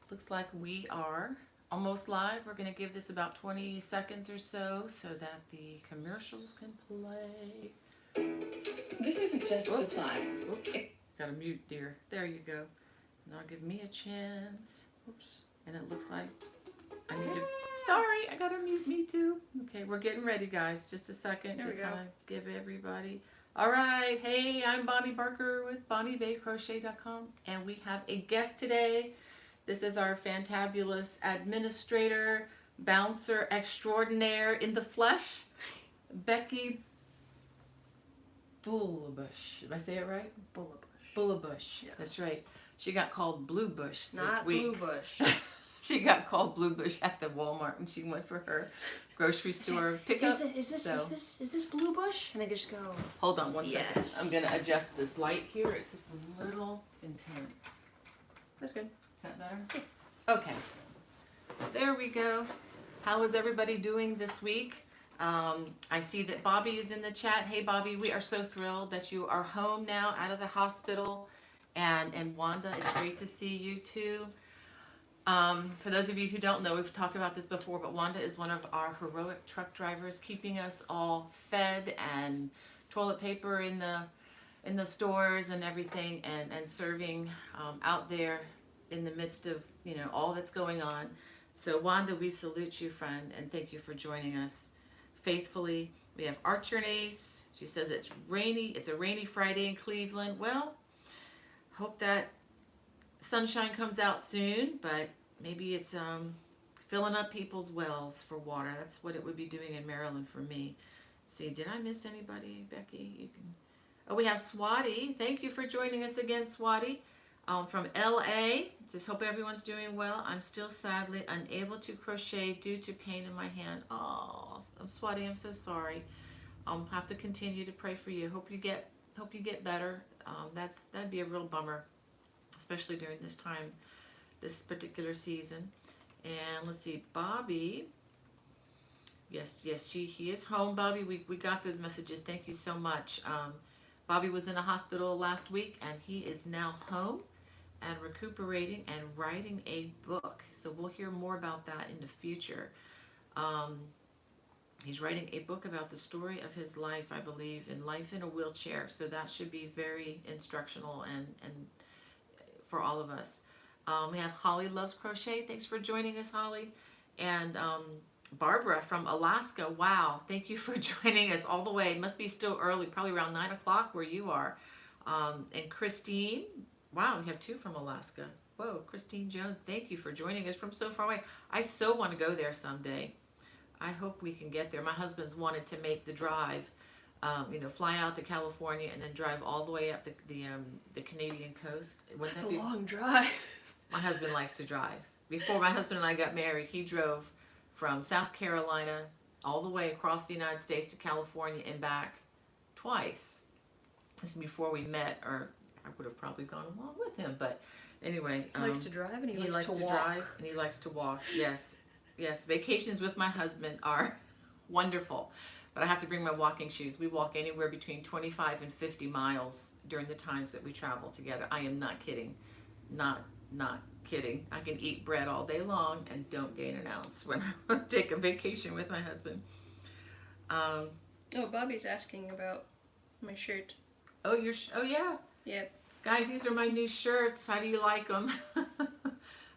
Looks like we are almost live. We're going to give this about 20 seconds or so that the commercials can play. This isn't just supplies. Oops. Gotta mute, dear. There you go. Now give me a chance. Oops. And it looks like I need to. Sorry, I gotta mute me too. Okay, we're getting ready, guys. Just a second. Just want to give everybody. All right. Hey, I'm Bonnie Barker with BonnieBayCrochet.com, and we have a guest today. This is our fantabulous administrator, bouncer extraordinaire in the flesh, Becky Bullabush. Did I say it right? Bullabush. Yes. That's right. She got called Blue Bush this week. Not Blue Bush. She got called Blue Bush at the Walmart when she went for her grocery store pickup. Is this Blue Bush? And I just go. Hold on one second. I'm gonna adjust this light here. It's just a little intense. That's good. Is that better? Okay. There we go. How is everybody doing this week? I see that Bobby is in the chat. Hey Bobby, we are so thrilled that you are home now, out of the hospital. And Wanda, it's great to see you too. For those of you who don't know, we've talked about this before, but Wanda is one of our heroic truck drivers, keeping us all fed and toilet paper in the stores and everything, and serving out there in the midst of, you know, all that's going on. So Wanda, we salute you, friend, and thank you for joining us faithfully. We have Archer and Ace. She says it's rainy. It's a rainy Friday in Cleveland. Well, hope that sunshine comes out soon, but maybe it's filling up people's wells for water. That's what it would be doing in Maryland for me. Let's see, did I miss anybody, Becky? You can. Oh, we have Swati. Thank you for joining us again, Swati. From LA. Just hope everyone's doing well. I'm still sadly unable to crochet due to pain in my hand. Oh, I'm Swati. I'm so sorry. I'll have to continue to pray for you. Hope you get better. That'd be a real bummer, especially during this time, this particular season. And let's see, Bobby. Yes, he is home, Bobby. We got those messages. Thank you so much. Bobby was in a hospital last week, and he is now home and recuperating and writing a book. So we'll hear more about that in the future. He's writing a book about the story of his life, I believe, in life in a wheelchair. So that should be very instructional and for all of us. We have Holly Loves Crochet. Thanks for joining us, Holly. And Barbara from Alaska. Wow, thank you for joining us all the way. It must be still early, probably around 9 o'clock where you are. And Christine. Wow, we have two from Alaska. Whoa, Christine Jones, thank you for joining us from so far away. I so want to go there someday. I hope we can get there. My husband's wanted to make the drive, fly out to California and then drive all the way up the Canadian coast. That's a long drive. My husband likes to drive. Before my husband and I got married, he drove from South Carolina all the way across the United States to California and back twice. This is before we met, or I would have probably gone along with him. But anyway, he likes to drive and he likes to walk. Drive and he likes to walk. Yes. Vacations with my husband are wonderful, but I have to bring my walking shoes. We walk anywhere between 25 and 50 miles during the times that we travel together. I am not kidding. Not kidding. I can eat bread all day long and don't gain an ounce when I take a vacation with my husband. Bobby's asking about my shirt. Oh, yeah. Yep. Guys, these are my new shirts. How do you like them?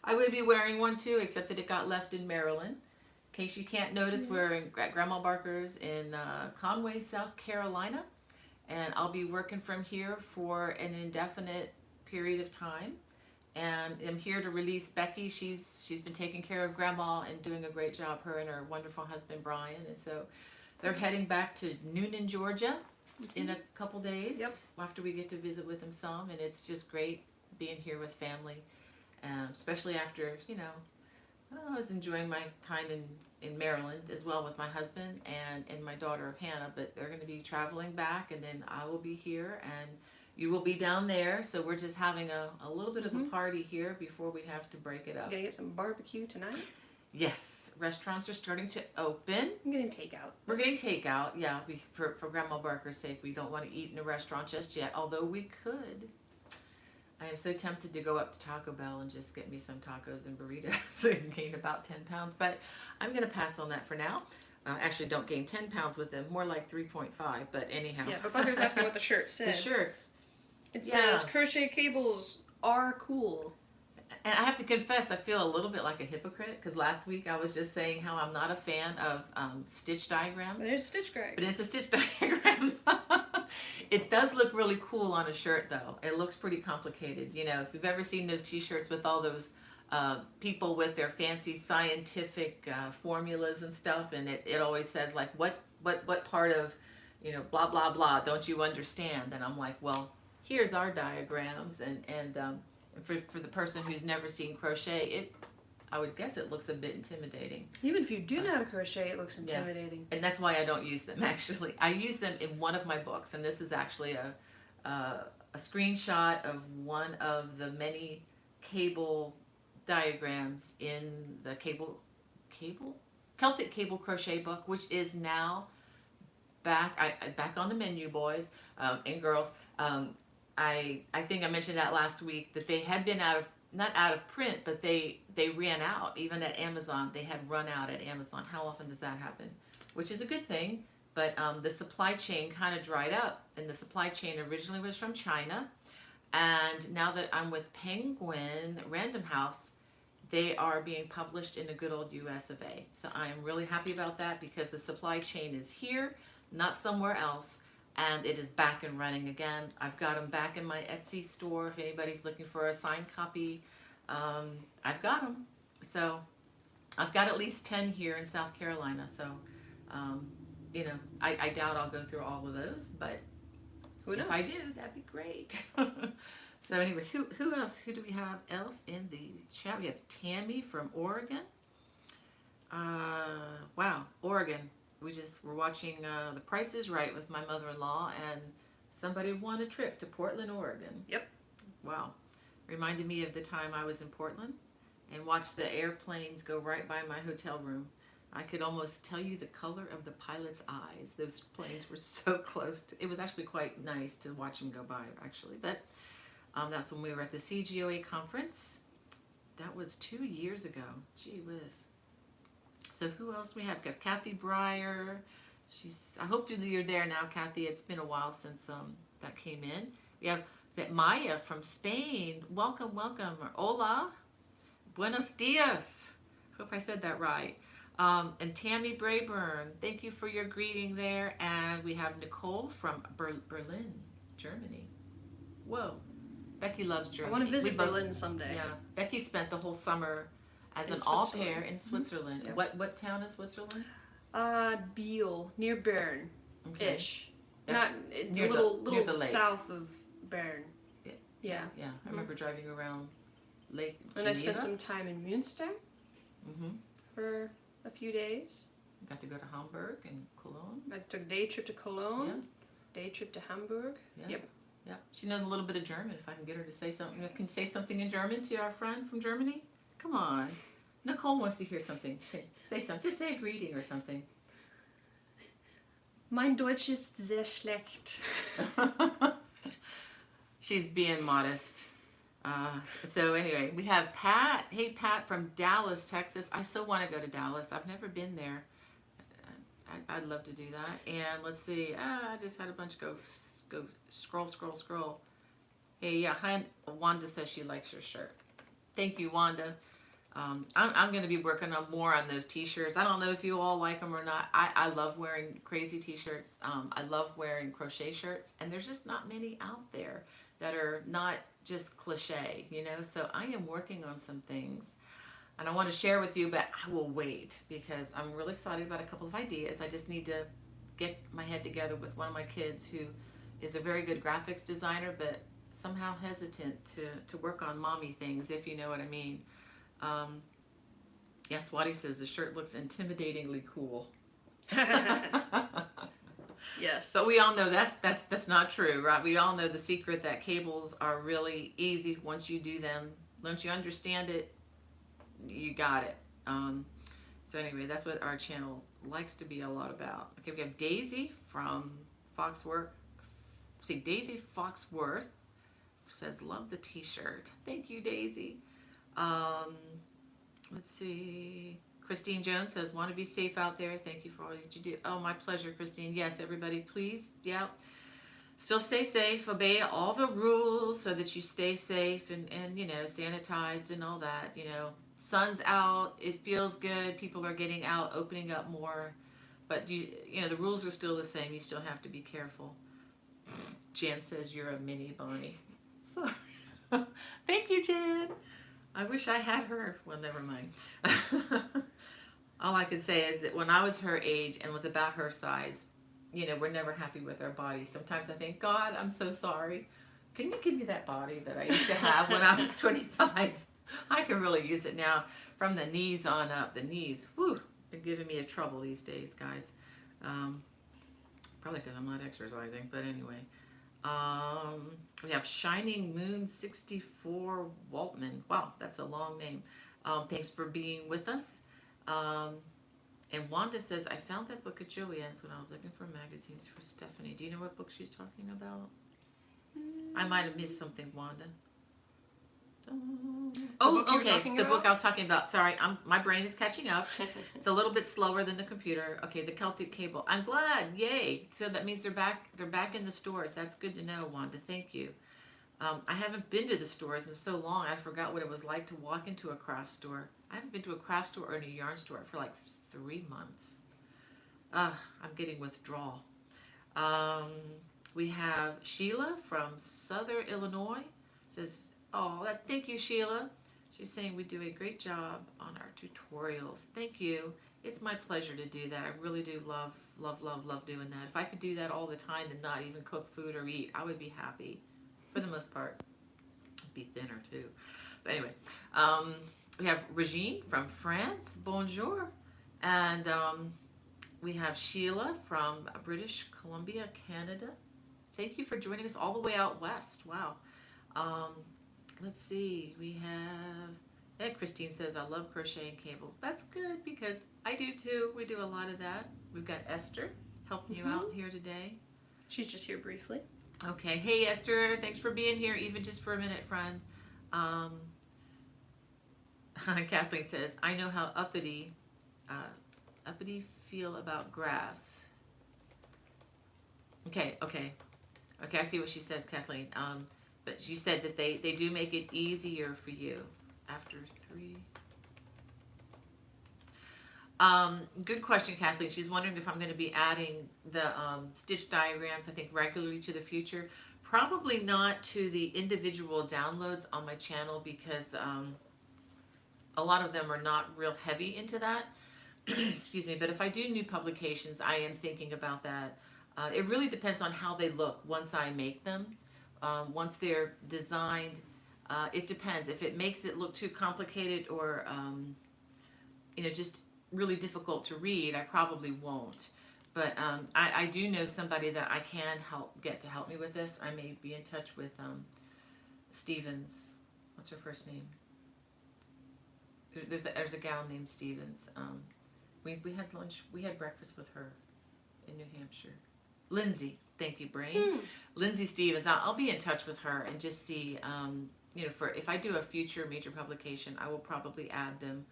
I would be wearing one too, except that it got left in Maryland. In case you can't notice, we're at Grandma Barker's in Conway, South Carolina. And I'll be working from here for an indefinite period of time. And I'm here to release Becky. She's been taking care of Grandma and doing a great job, her and her wonderful husband, Brian. And so they're heading back to Noonan, Georgia in a couple days after we get to visit with them some. And it's just great being here with family, especially after, I was enjoying my time in Maryland as well with my husband and my daughter, Hannah. But they're going to be traveling back, and then I will be here, and you will be down there, so we're just having a little bit of a party here before we have to break it up. You gonna get some barbecue tonight? Yes, restaurants are starting to open. I'm getting takeout. We're getting takeout, yeah. For Grandma Barker's sake, we don't want to eat in a restaurant just yet, although we could. I am so tempted to go up to Taco Bell and just get me some tacos and burritos and gain about 10 pounds, but I'm going to pass on that for now. Actually, don't gain 10 pounds with them, more like 3.5, but anyhow. Yeah, but Bugger's asking what the shirt says. The shirts. It Yeah. says, crochet cables are cool. And I have to confess, I feel a little bit like a hypocrite, because last week I was just saying how I'm not a fan of stitch diagrams. But there's stitch guide. But it's a stitch diagram. It does look really cool on a shirt, though. It looks pretty complicated. You know, if you've ever seen those t-shirts with all those people with their fancy scientific formulas and stuff, and it always says, like, what part of, you know, blah, blah, blah, don't you understand? And I'm like, well, here's our diagrams, and for the person who's never seen crochet, I would guess it looks a bit intimidating. Even if you do know how to crochet, it looks intimidating. And that's why I don't use them, actually. I use them in one of my books, and this is actually a screenshot of one of the many cable diagrams in the Celtic Cable Crochet book, which is now back on the menu, boys and girls. I think I mentioned that last week, that they had been not out of print, but they ran out. Even at Amazon, they had run out at Amazon. How often does that happen? Which is a good thing, but the supply chain kind of dried up, and the supply chain originally was from China, and now that I'm with Penguin Random House, they are being published in the good old US of A. So I am really happy about that, because the supply chain is here, not somewhere else. And it is back and running again. I've got them back in my Etsy store. If anybody's looking for a signed copy, I've got them. So I've got at least 10 here in South Carolina. So, you know, I doubt I'll go through all of those, but Who knows? if I do, that'd be great. So anyway, who else? Who do we have else in the chat? We have Tammy from Oregon. Wow, Oregon. We're watching The Price is Right with my mother-in-law, and somebody won a trip to Portland, Oregon. Yep. Wow. Reminded me of the time I was in Portland and watched the airplanes go right by my hotel room. I could almost tell you the color of the pilot's eyes. Those planes were so close. It was actually quite nice to watch them go by, actually. But that's when we were at the CGOA conference. That was 2 years ago. Gee whiz. So who else we have? We have Kathy Breyer. I hope you're there now, Kathy. It's been a while since that came in. We have Maya from Spain. Welcome, welcome. Hola. Buenos dias. Hope I said that right. And Tammy Brayburn, thank you for your greeting there. And we have Nicole from Berlin, Germany. Whoa. Becky loves Germany. I want to visit Berlin someday. Yeah. Becky spent the whole summer as an au pair in Switzerland. Yep. What town in Switzerland? Biel, near Bern, ish. That's It's near a little near the lake. south of Bern. Yeah. I remember driving around Lake And Geneva. I spent some time in Münster for a few days. Got to go to Hamburg and Cologne. I took a day trip to Cologne, day trip to Hamburg. Yeah. Yep. Yeah. She knows a little bit of German. If I can get her to say something, can say something in German to our friend from Germany. Come on. Nicole wants to hear something. Say something. Just say a greeting or something. Mein Deutsch ist sehr schlecht. She's being modest. So anyway, we have Pat. Hey, Pat from Dallas, Texas. I still want to go to Dallas. I've never been there. I'd love to do that. And let's see. I just had a bunch go scroll. Hey, yeah. Wanda says she likes your shirt. Thank you, Wanda. I'm going to be working on more on those t-shirts. I don't know if you all like them or not. I love wearing crazy t-shirts. I love wearing crochet shirts, and there's just not many out there that are not just cliche, you know. So I am working on some things, and I want to share with you, but I will wait because I'm really excited about a couple of ideas. I just need to get my head together with one of my kids who is a very good graphics designer, but somehow hesitant to work on mommy things, if you know what I mean. Yes, Swati says the shirt looks intimidatingly cool. Yes. But we all know that's not true, right? We all know the secret that cables are really easy once you do them. Once you understand it, you got it. So anyway, that's what our channel likes to be a lot about. Okay, we have Daisy from Foxworth. See, Daisy Foxworth says, love the t-shirt. Thank you, Daisy. Let's see. Christine Jones says, want to be safe out there. Thank you for all that you do. Oh, my pleasure, Christine. Yes, everybody, please. Yeah. Still stay safe. Obey all the rules so that you stay safe and you know, sanitized and all that. You know, sun's out. It feels good. People are getting out, opening up more. But, you know, the rules are still the same. You still have to be careful. Jan says, you're a mini Bonnie. So, thank you, Jan. I wish I had her. Well, never mind. All I can say is that when I was her age and was about her size, you know, we're never happy with our bodies. Sometimes I think, God, I'm so sorry. Can you give me that body that I used to have when I was 25? I can really use it now. From the knees on up, the knees, whew, they're giving me a trouble these days, guys. Probably because I'm not exercising, but anyway. We have Shining Moon 64 Waltman. Wow, that's a long name. Thanks for being with us. And Wanda says, I found that book at Joanne's when I was looking for magazines for Stephanie. Do you know what book she's talking about? I might have missed something, Wanda. Oh, okay, the book I was talking about. Sorry, my brain is catching up. It's a little bit slower than the computer. Okay, the Celtic Cable. I'm glad, yay. So that means they're back in the stores. That's good to know, Wanda. Thank you. I haven't been to the stores in so long. I forgot what it was like to walk into a craft store. I haven't been to a craft store or in a yarn store for like 3 months. I'm getting withdrawal. We have Sheila from Southern Illinois. Says, oh, thank you, Sheila. She's saying we do a great job on our tutorials. Thank you. It's my pleasure to do that. I really do love doing that. If I could do that all the time and not even cook food or eat, I would be happy. For the most part. I'd be thinner too. But anyway, we have Regine from France. Bonjour. And we have Sheila from British Columbia, Canada. Thank you for joining us all the way out west. Wow. Let's see. We have, Christine says, I love crocheting cables. That's good because I do too. We do a lot of that. We've got Esther helping you out here today. She's just here briefly. Okay. Hey, Esther. Thanks for being here, even just for a minute, friend. Kathleen says, I know how uppity feel about graphs. Okay, I see what she says, Kathleen. But she said that they do make it easier for you after 3. Good question, Kathleen. She's wondering if I'm going to be adding the stitch diagrams, I think, regularly to the future. Probably not to the individual downloads on my channel because a lot of them are not real heavy into that. Excuse me. But if I do new publications, I am thinking about that. It really depends on how they look once I make them. Once they're designed, it depends. If it makes it look too complicated or, just really difficult to read, I probably won't. But I do know somebody that I can get to help me with this. I may be in touch with Stevens. What's her first name? There's a gal named Stevens. We had lunch. We had breakfast with her in New Hampshire. Lindsay. Thank you, Brain. Lindsay Stevens. I'll be in touch with her and just see, if I do a future major publication, I will probably add them.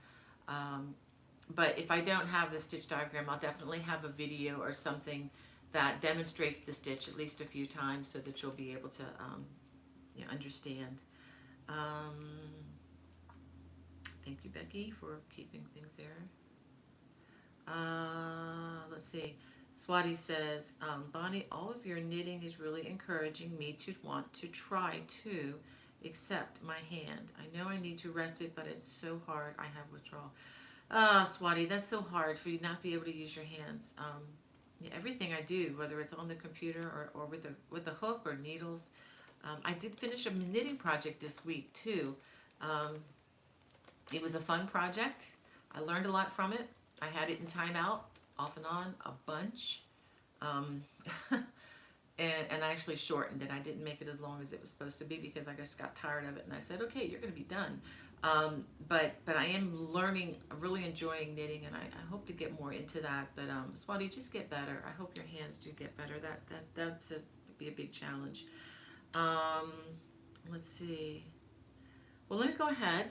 But if I don't have the stitch diagram, I'll definitely have a video or something that demonstrates the stitch at least a few times so that you'll be able to understand. Thank you, Becky, for keeping things there. Let's see. Swati says, Bonnie, all of your knitting is really encouraging me to want to try too, except my hand. I know I need to rest it, but it's so hard. I have withdrawal. Swati, that's so hard for you not be able to use your hands. Everything I do, whether it's on the computer or with a hook or needles. I did finish a knitting project this week too. It was a fun project. I learned a lot from it. I had it in timeout, off and on, a bunch. And I actually shortened it. I didn't make it as long as it was supposed to be because I just got tired of it. And I said, okay, you're going to be done. But I am learning, really enjoying knitting, and I hope to get more into that. But Swati, just get better. I hope your hands do get better. That'd be a big challenge. let's see. Well, let me go ahead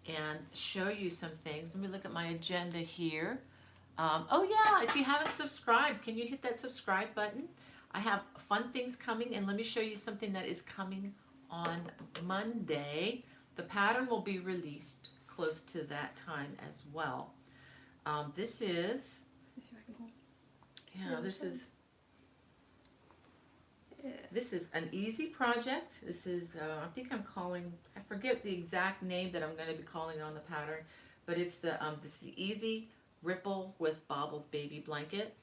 and show you some things. Let me look at my agenda here. Oh yeah, if you haven't subscribed, can you hit that subscribe button? I have fun things coming, and let me show you something that is coming on Monday. The pattern will be released close to that time as well. This is, yeah, this is an easy project. This is, I think I'm calling, I forget the exact name that I'm going to be calling on the pattern, but it's the Easy Ripple with Bobbles Baby Blanket.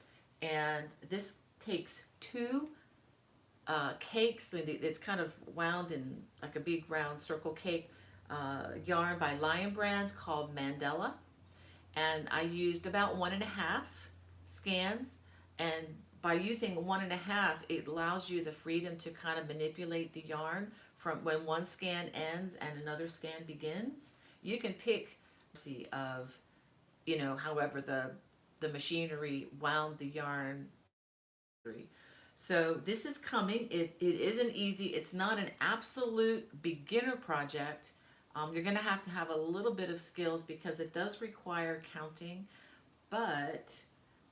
And this takes two cakes. It's kind of wound in like a big round circle cake yarn by Lion Brand called Mandela. And I used about 1.5 scans, and by using 1.5, it allows you the freedom to kind of manipulate the yarn from when one scan ends and another scan begins. You can pick of, you know, however the machinery wound the yarn. So this is coming. It isn't easy. It's not an absolute beginner project. You're going to have a little bit of skills because it does require counting, but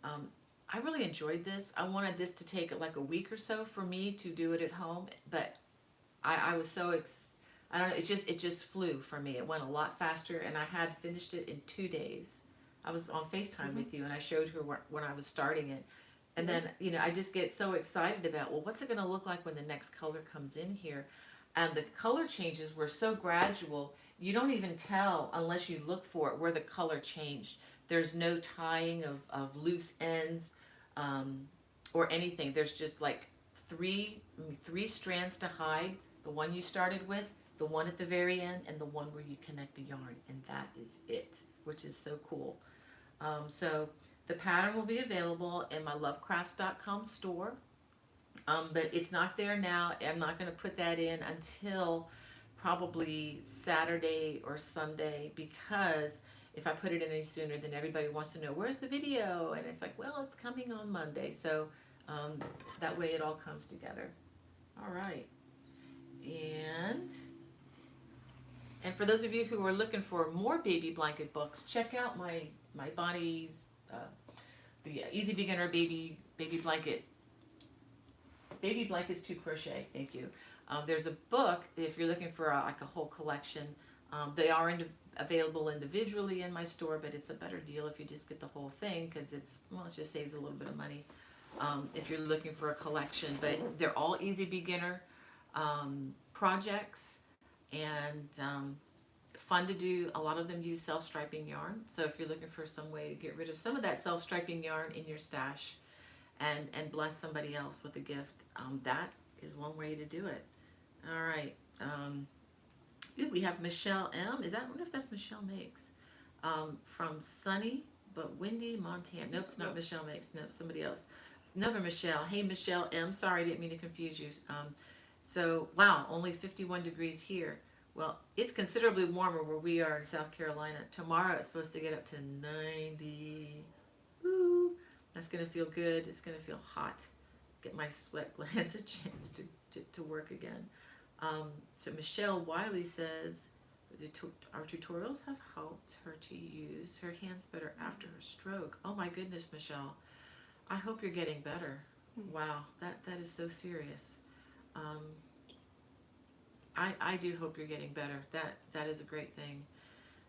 I really enjoyed this. I wanted this to take like a week or so for me to do it at home, but I was so I don't know, it just flew for me. It went a lot faster, and I had finished it in 2 days. I was on FaceTime with you, and I showed her when I was starting it. And then, you know, I just get so excited about, well, what's it going to look like when the next color comes in here? And the color changes were so gradual, you don't even tell unless you look for it where the color changed. There's no tying of loose ends or anything. There's just like three strands to hide. The one you started with, the one at the very end, and the one where you connect the yarn. And that is it, which is so cool. So the pattern will be available in my lovecrafts.com store. But it's not there now. I'm not going to put that in until probably Saturday or Sunday, because if I put it in any sooner, then everybody wants to know, where's the video? And it's like, well, it's coming on Monday. So that way it all comes together. All right. And for those of you who are looking for more baby blanket books, check out my Bonnie's, the Easy Beginner Baby Blanket. Baby Blankets to Crochet, thank you. There's a book, if you're looking for like a whole collection. They are available individually in my store, but it's a better deal if you just get the whole thing, because it just saves a little bit of money if you're looking for a collection. But they're all easy beginner projects, and fun to do. A lot of them use self-striping yarn, so if you're looking for some way to get rid of some of that self-striping yarn in your stash and bless somebody else with a gift, that is one way to do it. All right. We have Michelle M. I wonder if that's Michelle Makes. From Sunny but Windy, Montana. Nope, it's not Michelle Makes. Nope, somebody else. It's another Michelle. Hey, Michelle M. Sorry, I didn't mean to confuse you. So, wow, only 51 degrees here. Well, it's considerably warmer where we are in South Carolina. Tomorrow it's supposed to get up to 90. Woo! That's going to feel good. It's going to feel hot. Get my sweat glands a chance to work again. So Michelle Wiley says, our tutorials have helped her to use her hands better after her stroke. Oh my goodness, Michelle. I hope you're getting better. Wow, that is so serious. I do hope you're getting better. That is a great thing.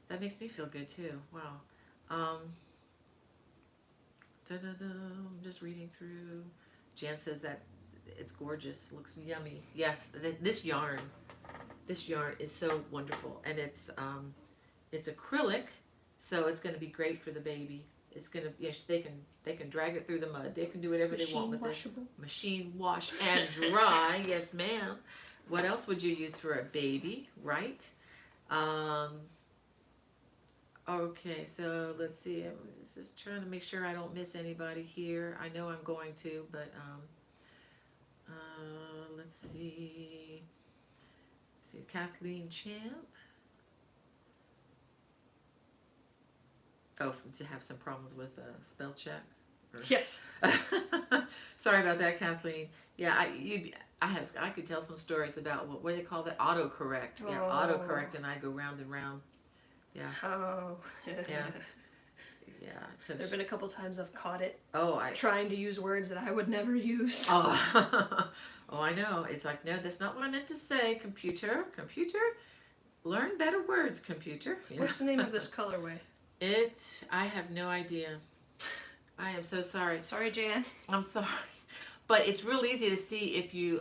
That makes me feel good too. Wow. I'm just reading through. Jan says that it's gorgeous. Looks yummy. Yes, this yarn is so wonderful, and it's acrylic, so it's going to be great for the baby. It's going to, yes, they can drag it through the mud. They can do whatever they want with it. Machine wash and dry. Yes, ma'am. What else would you use for a baby, right? Okay, so let's see. I'm just trying to make sure I don't miss anybody here. I know I'm going to, but let's see. Kathleen Champ. Oh, to have some problems with spell check. Yes. Sorry about that, Kathleen. Yeah, I could tell some stories about what do they call that? Autocorrect. Yeah, Oh. autocorrect, and I go round and round. Yeah. Oh. Yeah. Yeah. So There've been a couple times I've caught it oh, trying to use words that I would never use. oh, oh, I know. It's like, no, that's not what I meant to say. Computer, learn better words, computer. You What's know? the name of this colorway? I have no idea. I am so sorry. Sorry, Jan. I'm sorry. But it's real easy to see if you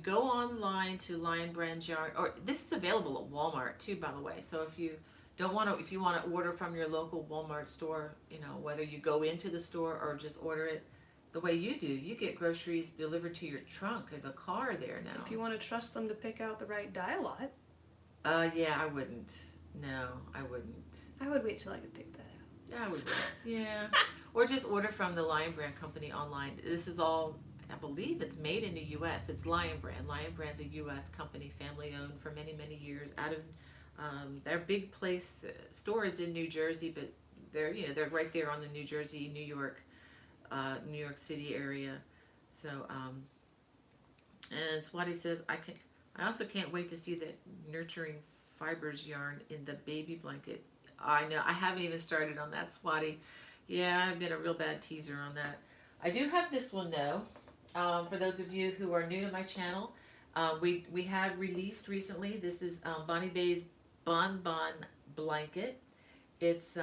go online to Lion Brand Yarn, or this is available at Walmart too, by the way. So if you want to order from your local Walmart store, you know, whether you go into the store or just order it the way you do, you get groceries delivered to your trunk or the car there now. If you want to trust them to pick out the right dye lot. Yeah, I wouldn't. No, I wouldn't. I would wait till I could pick that out. Yeah, I would. Yeah. Or just order from the Lion Brand company online. This is all, I believe it's made in the U.S. It's Lion Brand. Lion Brand's a U.S. company, family owned for many, many years. Out of their big place store is in New Jersey, but they're right there on the New Jersey, New York City area. So and Swati says I also can't wait to see that Nurturing Fibers yarn in the baby blanket. I know, I haven't even started on that, Swati. Yeah, I've been a real bad teaser on that. I do have this one though. For those of you who are new to my channel, we had released recently. This is Bonnie Bay's Bon Bon blanket. It's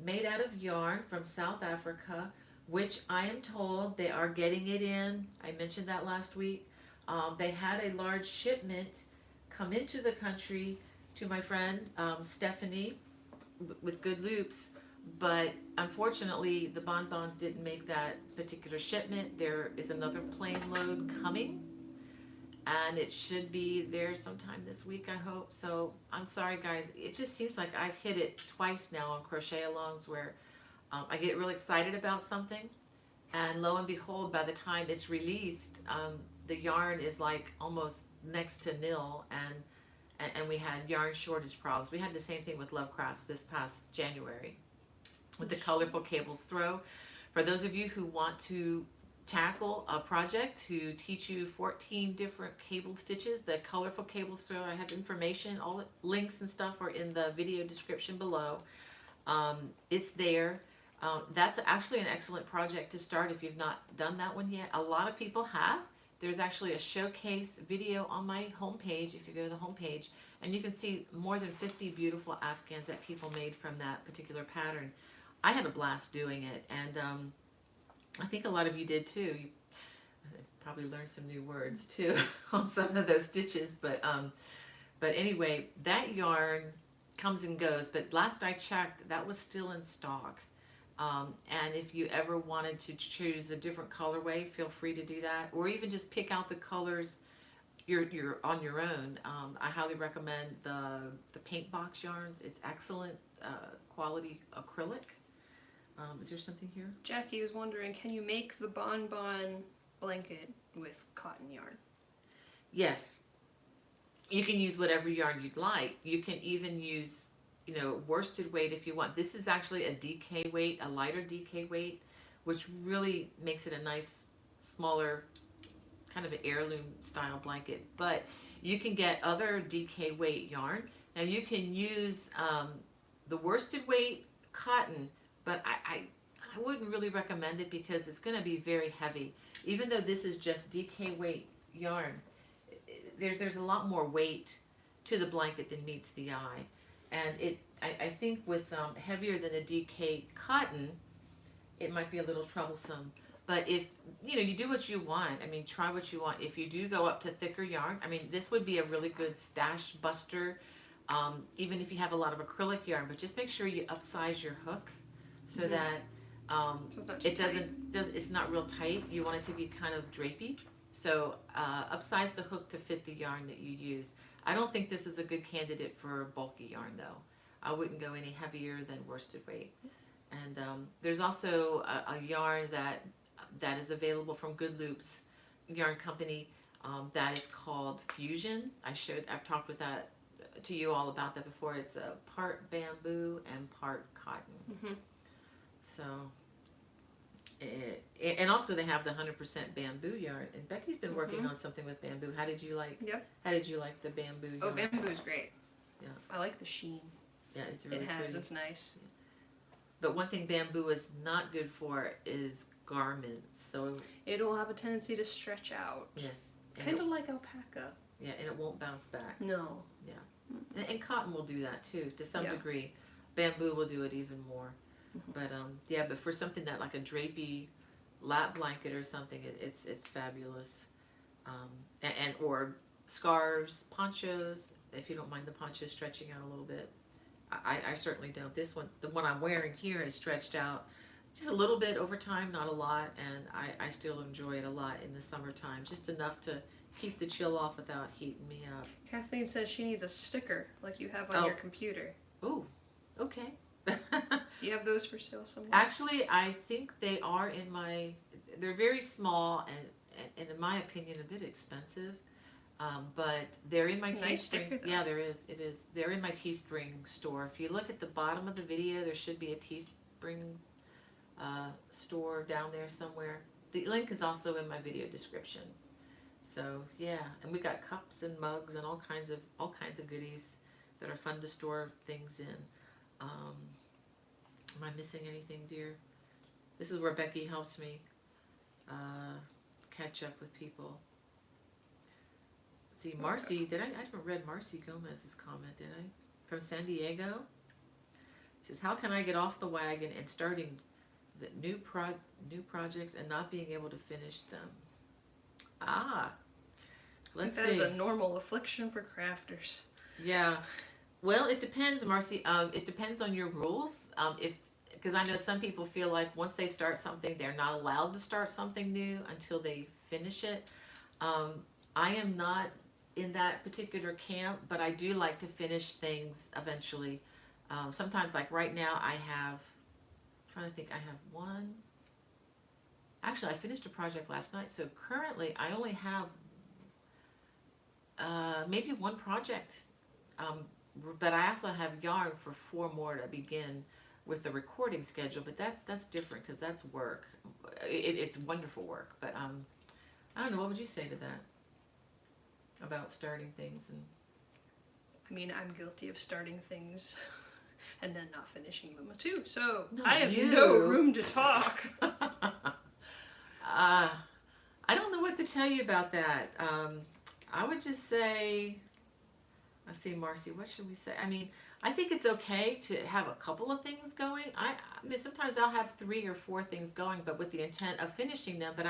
made out of yarn from South Africa, which I am told they are getting it in. I mentioned that last week. They had a large shipment come into the country to my friend Stephanie with Good Loops, but unfortunately the bonbons didn't make that particular shipment. There is another plane load coming, and it should be there sometime this week, I hope. So I'm sorry guys, it just seems like I've hit it twice now on crochet alongs where I get real excited about something, and lo and behold, by the time it's released, the yarn is like almost next to nil, and we had yarn shortage problems. We had the same thing with Love Crafts this past January with the colorful cables throw. For those of you who want to tackle a project to teach you 14 different cable stitches, the colorful cables throw, I have information, all the links and stuff are in the video description below. It's there. That's actually an excellent project to start if you've not done that one yet. A lot of people have. There's actually a showcase video on my homepage if you go to the homepage, and you can see more than 50 beautiful afghans that people made from that particular pattern. I had a blast doing it, and I think a lot of you did too. You probably learned some new words too on some of those stitches, but anyway, that yarn comes and goes, but last I checked, that was still in stock. And if you ever wanted to choose a different colorway, feel free to do that, or even just pick out the colors you're on your own. I highly recommend the paint box yarns. It's excellent quality acrylic. Is there something here? Jackie was wondering, can you make the Bon Bon blanket with cotton yarn? Yes. You can use whatever yarn you'd like. You can even use, you know, worsted weight if you want. This is actually a DK weight, a lighter DK weight, which really makes it a nice, smaller, kind of an heirloom style blanket. But you can get other DK weight yarn. Now you can use the worsted weight cotton, but I wouldn't really recommend it because it's going to be very heavy. Even though this is just DK weight yarn, there's a lot more weight to the blanket than meets the eye. And I think with heavier than a DK cotton, it might be a little troublesome. But if, you know, you do what you want, I mean, try what you want. If you do go up to thicker yarn, I mean, this would be a really good stash buster, even if you have a lot of acrylic yarn. But just make sure you upsize your hook so that So it's not real tight. You want it to be kind of drapey. So upsize the hook to fit the yarn that you use. I don't think this is a good candidate for bulky yarn though. I wouldn't go any heavier than worsted weight. And there's also a yarn that is available from Good Loops yarn company that is called Fusion. I've talked with that to you all about that before. It's a part bamboo and part cotton. Mm-hmm. So And also they have the 100% bamboo yarn. And Becky's been working on something with bamboo. How did you like? Yep. How did you like the bamboo yarn? Oh, bamboo's great. Yeah. I like the sheen. Yeah, it's really pretty. It's nice. Yeah. But one thing bamboo is not good for is garments. So it'll have a tendency to stretch out. yes. Kind of like alpaca. Yeah, and it won't bounce back. No. Yeah. And cotton will do that too, to some degree. Bamboo will do it even more. But yeah, but for something that like a drapey lap blanket or something, it's fabulous. And or scarves, ponchos, if you don't mind the ponchos stretching out a little bit. I certainly don't. This one, the one I'm wearing here, is stretched out just a little bit over time, not a lot, and I still enjoy it a lot in the summertime, just enough to keep the chill off without heating me up. Kathleen says she needs a sticker like you have on your computer. Ooh, okay. Do you have those for sale somewhere? Actually, I think they are in my, they're very small and in my opinion a bit expensive, but they're in my Teespring. Yeah, there is. It is. They're in my Teespring store. If you look at the bottom of the video, there should be a Teespring store down there somewhere. The link is also in my video description. So yeah, and we got cups and mugs and all kinds of goodies that are fun to store things in. Am I missing anything, dear? This is where Becky helps me catch up with people. See, Marcy, I haven't read Marcy Gomez's comment, did I? From San Diego. She says, how can I get off the wagon and starting new projects and not being able to finish them? Let's see. That is a normal affliction for crafters. Yeah. Well, it depends, Marcy. It depends on your rules. Because I know some people feel like once they start something, they're not allowed to start something new until they finish it. I am not in that particular camp, but I do like to finish things eventually. Sometimes, like right now, I'm trying to think, I have one. Actually, I finished a project last night, so currently I only have maybe one project. But I also have yarn for 4 more to begin with the recording schedule, but that's different because that's work. It's wonderful work, but I don't know. What would you say to that about starting things? And I mean, I'm guilty of starting things and then not finishing them too. So No, I have no room to talk. I don't know what to tell you about that. I would just say, let's see, Marcy, what should we say? I mean, I think it's okay to have a couple of things going. I mean, sometimes I'll have 3 or 4 things going, but with the intent of finishing them. But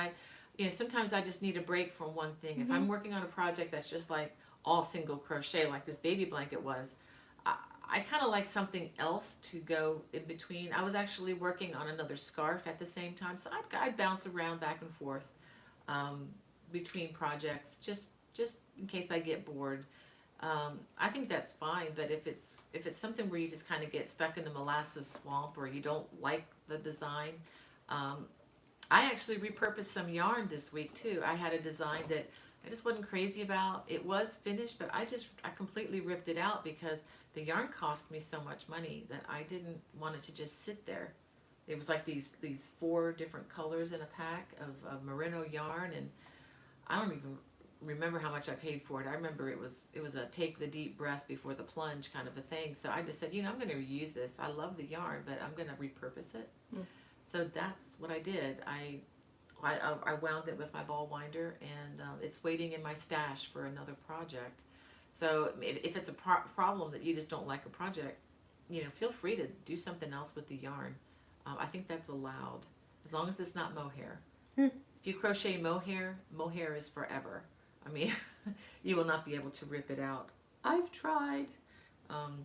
sometimes I just need a break from one thing. If I'm working on a project that's just like all single crochet, like this baby blanket was, I kind of like something else to go in between. I was actually working on another scarf at the same time, so I'd bounce around back and forth between projects, just in case I get bored. I think that's fine, but if it's something where you just kind of get stuck in the molasses swamp or you don't like the design, I actually repurposed some yarn this week too. I had a design that I just wasn't crazy about. It was finished, but I completely ripped it out because the yarn cost me so much money that I didn't want it to just sit there. It was like these 4 different colors in a pack of merino yarn, and I don't even remember how much I paid for it. I remember it was a take the deep breath before the plunge kind of a thing. So I just said, I'm going to reuse this. I love the yarn, but I'm going to repurpose it. So that's what I did. I wound it with my ball winder, and it's waiting in my stash for another project. So if it's a problem that you just don't like a project, feel free to do something else with the yarn. I think that's allowed, as long as it's not mohair. If you crochet mohair is forever. I mean, you will not be able to rip it out. I've tried. And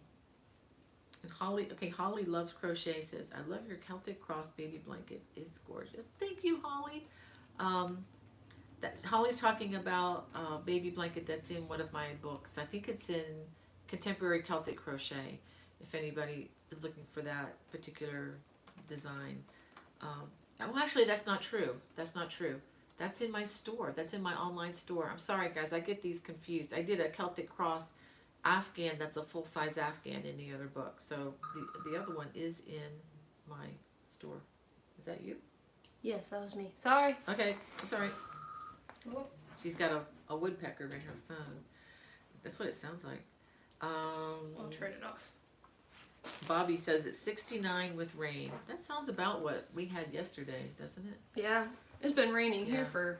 Holly loves crochet, says, I love your Celtic Cross baby blanket. It's gorgeous. Thank you, Holly. Holly's talking about a baby blanket that's in one of my books. I think it's in Contemporary Celtic Crochet, if anybody is looking for that particular design. Well, actually, that's not true. That's not true. That's in my store. That's in my online store. I'm sorry, guys. I get these confused. I did a Celtic Cross Afghan. That's a full-size Afghan in the other book. So the other one is in my store. Is that you? Yes, that was me. Sorry. Okay, that's all right. Whoop. She's got a woodpecker in her phone. That's what it sounds like. I'll turn it off. Bobby says it's 69 with rain. That sounds about what we had yesterday, doesn't it? Yeah, it's been raining Yeah. here for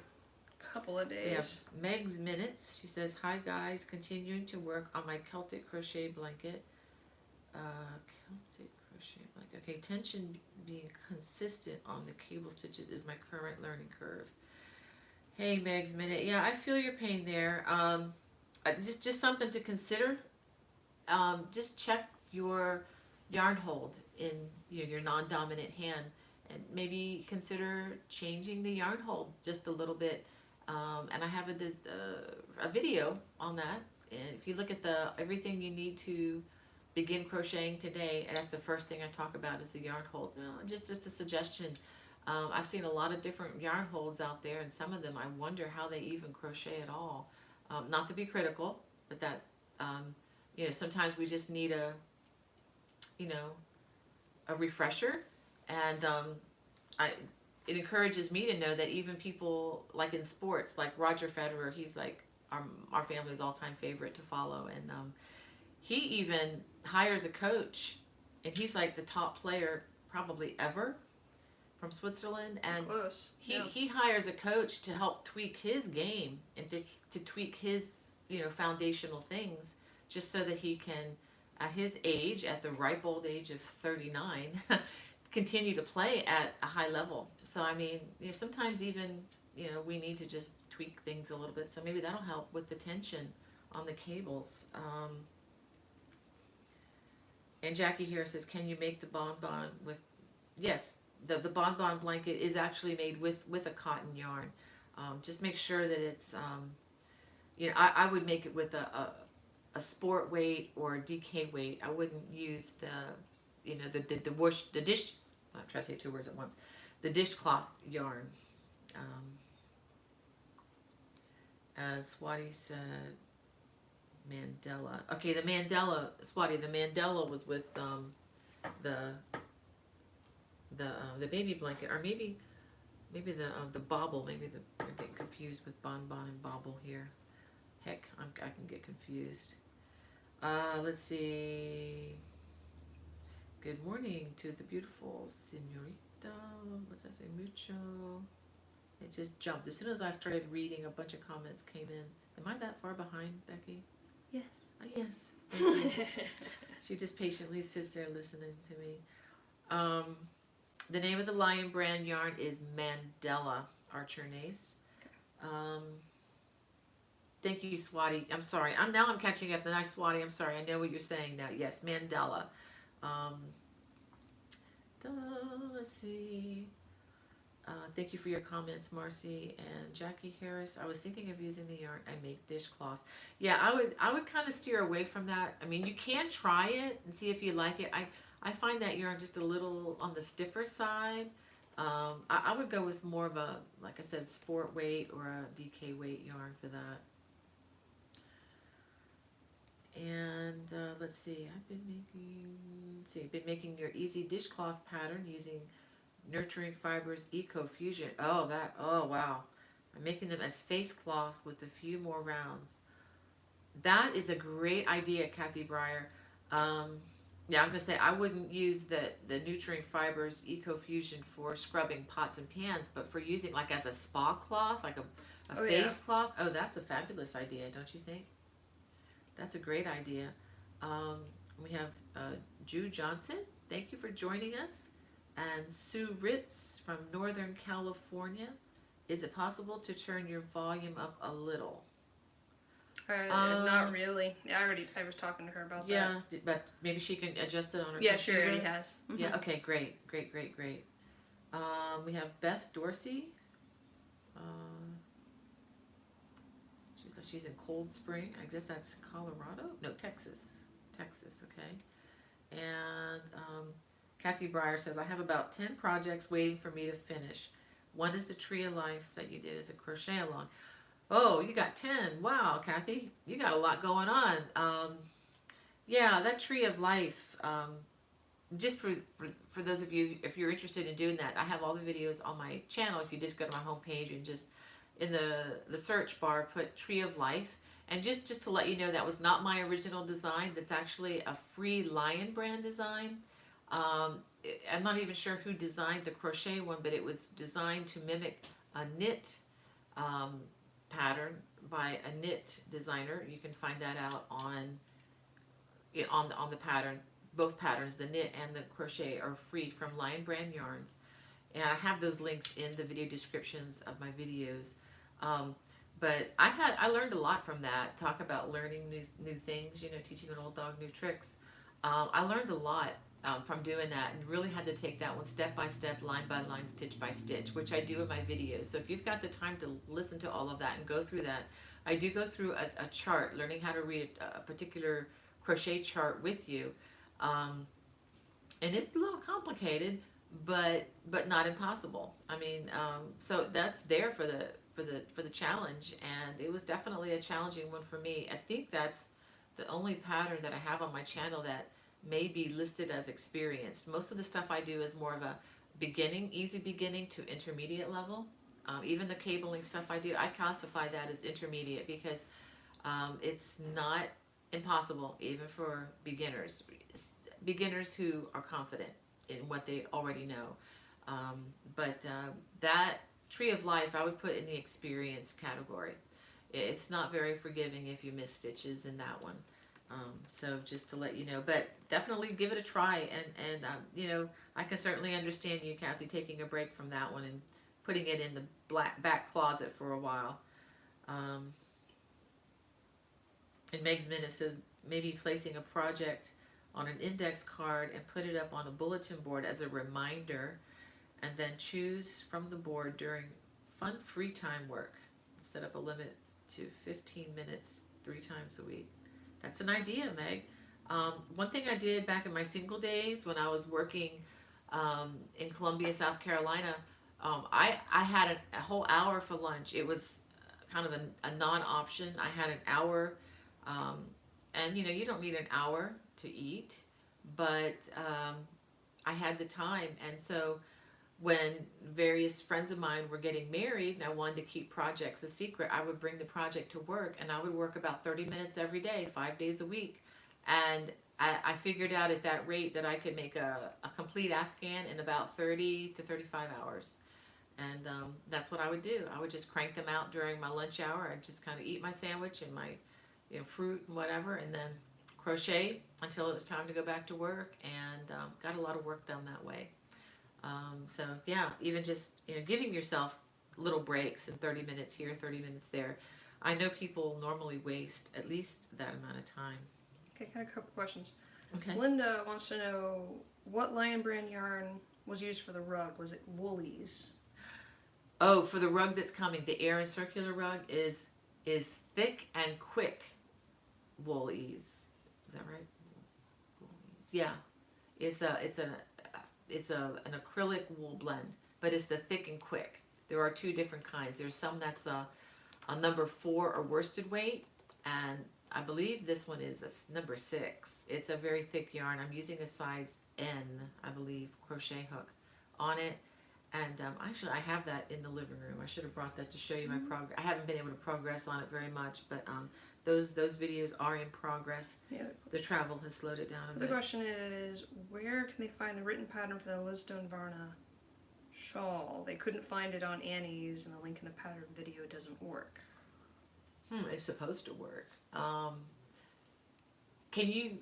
a couple of We have days. Meg's Minutes. She says, hi guys, continuing to work on my Celtic crochet blanket. Celtic crochet blanket. Okay, tension being consistent on the cable stitches is my current learning curve. Hey, Meg's Minute. Yeah, I feel your pain there. Just something to consider. Just check your yarn hold in your non-dominant hand, and maybe consider changing the yarn hold just a little bit. And I have a video on that. And if you look at everything you need to begin crocheting today, and that's the first thing I talk about is the yarn hold. Just a suggestion. I've seen a lot of different yarn holds out there, and some of them I wonder how they even crochet at all. Not to be critical, but that sometimes we just need a refresher, and it encourages me to know that even people like in sports, like Roger Federer, he's like our family's all-time favorite to follow, and he even hires a coach, and he's like the top player probably ever from Switzerland, and Close. he hires a coach to help tweak his game and to tweak his foundational things, just so that he can, at his age, at the ripe old age of 39, continue to play at a high level. So I mean, sometimes even we need to just tweak things a little bit. So maybe that'll help with the tension on the cables. And Jackie here says, can you make the bonbon with? Yes, the bonbon blanket is actually made with a cotton yarn. Just make sure that it's I would make it with a sport weight or a DK weight. I wouldn't use the dish. I'm trying to say two words at once. The dishcloth yarn. As Swati said, Mandela. Okay, the Mandela, Swati. The Mandela was with the baby blanket, or maybe the bobble. Maybe I'm getting confused with bonbon and bobble here. Heck, I can get confused. Let's see. Good morning to the beautiful señorita. What's that say? Mucho. It just jumped. As soon as I started reading, a bunch of comments came in. Am I that far behind, Becky? Yes. Yes. Thank you. She just patiently sits there listening to me. The name of the Lion Brand yarn is Mandela Archernace. Thank you, Swati. I'm sorry. I'm catching up. And Swati, I'm sorry. I know what you're saying now. Yes, Mandela. Let's see. Thank you for your comments, Marcy and Jackie Harris. I was thinking of using the yarn I make dishcloths. Yeah, I would kind of steer away from that. I mean, you can try it and see if you like it. I find that yarn just a little on the stiffer side. I would go with more of a, like I said, sport weight or a DK weight yarn for that. And let's see, I've been making your easy dishcloth pattern using Nurturing Fibers Eco Fusion. Oh wow. I'm making them as face cloths with a few more rounds. That is a great idea, Kathy Breyer. Yeah, I'm gonna say I wouldn't use the Nurturing Fibers Eco Fusion for scrubbing pots and pans, but for using like as a spa cloth, like a face cloth. Oh, that's a fabulous idea, don't you think? That's a great idea. We have Ju Johnson. Thank you for joining us. And Sue Ritz from Northern California. Is it possible to turn your volume up a little? Not really. Yeah, I was talking to her about that. Yeah, but maybe she can adjust it on her Yeah, computer. she already has. Mm-hmm. Yeah, okay, great. We have Beth Dorsey. She's in Cold Spring. I guess that's Colorado? No, Texas. Okay. And Kathy Breyer says, I have about 10 projects waiting for me to finish. One is the Tree of Life that you did as a crochet along. Oh, you got 10. Wow, Kathy. You got a lot going on. Yeah, that Tree of Life. just for those of you, if you're interested in doing that, I have all the videos on my channel. If you just go to my homepage and just in the search bar put Tree of Life, and just to let you know, that was not my original design. That's actually a free Lion brand design. I'm not even sure who designed the crochet one, but it was designed to mimic a knit pattern by a knit designer. You can find that out on the pattern. Both patterns, the knit and the crochet, are free from Lion brand yarns, and I have those links in the video descriptions of my videos. But I learned a lot from that. Talk about learning new things, teaching an old dog new tricks. I learned a lot from doing that, and really had to take that one step by step, line by line, stitch by stitch, which I do in my videos. So if you've got the time to listen to all of that and go through that, I do go through a chart, learning how to read a particular crochet chart with you. And it's a little complicated, but not impossible. I mean, so that's there for the challenge, and it was definitely a challenging one for me. I think that's the only pattern that I have on my channel that may be listed as experienced. Most of the stuff I do is more of a easy beginning to intermediate level. Even the cabling stuff I do, I classify that as intermediate because it's not impossible even for beginners who are confident in what they already know. But that Tree of Life I would put in the experience category. It's not very forgiving if you miss stitches in that one. So just to let you know, but definitely give it a try, and I can certainly understand you, Kathy, taking a break from that one and putting it in the back closet for a while. And Meg's Minute says maybe placing a project on an index card and put it up on a bulletin board as a reminder, and then choose from the board during fun free time work. Set up a limit to 15 minutes 3 times a week. That's an idea, Meg. One thing I did back in my single days when I was working in Columbia, South Carolina, I had a whole hour for lunch. It was kind of a non-option. I had an hour, and you don't need an hour to eat, but I had the time, and so when various friends of mine were getting married and I wanted to keep projects a secret, I would bring the project to work, and I would work about 30 minutes every day, 5 days a week. And I figured out at that rate that I could make a complete Afghan in about 30 to 35 hours. And that's what I would do. I would just crank them out during my lunch hour. I'd just kind of eat my sandwich and my fruit and whatever, and then crochet until it was time to go back to work, and got a lot of work done that way. So yeah, even just giving yourself little breaks and 30 minutes here, 30 minutes there. I know people normally waste at least that amount of time. Okay, got a couple questions. Okay. Linda wants to know what Lion brand yarn was used for the rug. Was it Woolies? Oh, for the rug that's coming, the air and circular rug is thick and quick Woolies. Is that right? Woolies. Yeah, it's an acrylic wool blend, but it's the thick and quick. There are 2 different kinds. There's some that's a number 4 or worsted weight, and I believe this one is a number 6. It's a very thick yarn. I'm using a size N, I believe, crochet hook on it. And actually, I have that in the living room. I should have brought that to show you my progress. I haven't been able to progress on it very much, but those videos are in progress. Yeah. The travel has slowed it down a bit. The question is, where can they find the written pattern for the Lisstone Varna shawl? They couldn't find it on Annie's, and the link in the pattern video doesn't work. It's supposed to work. Can you?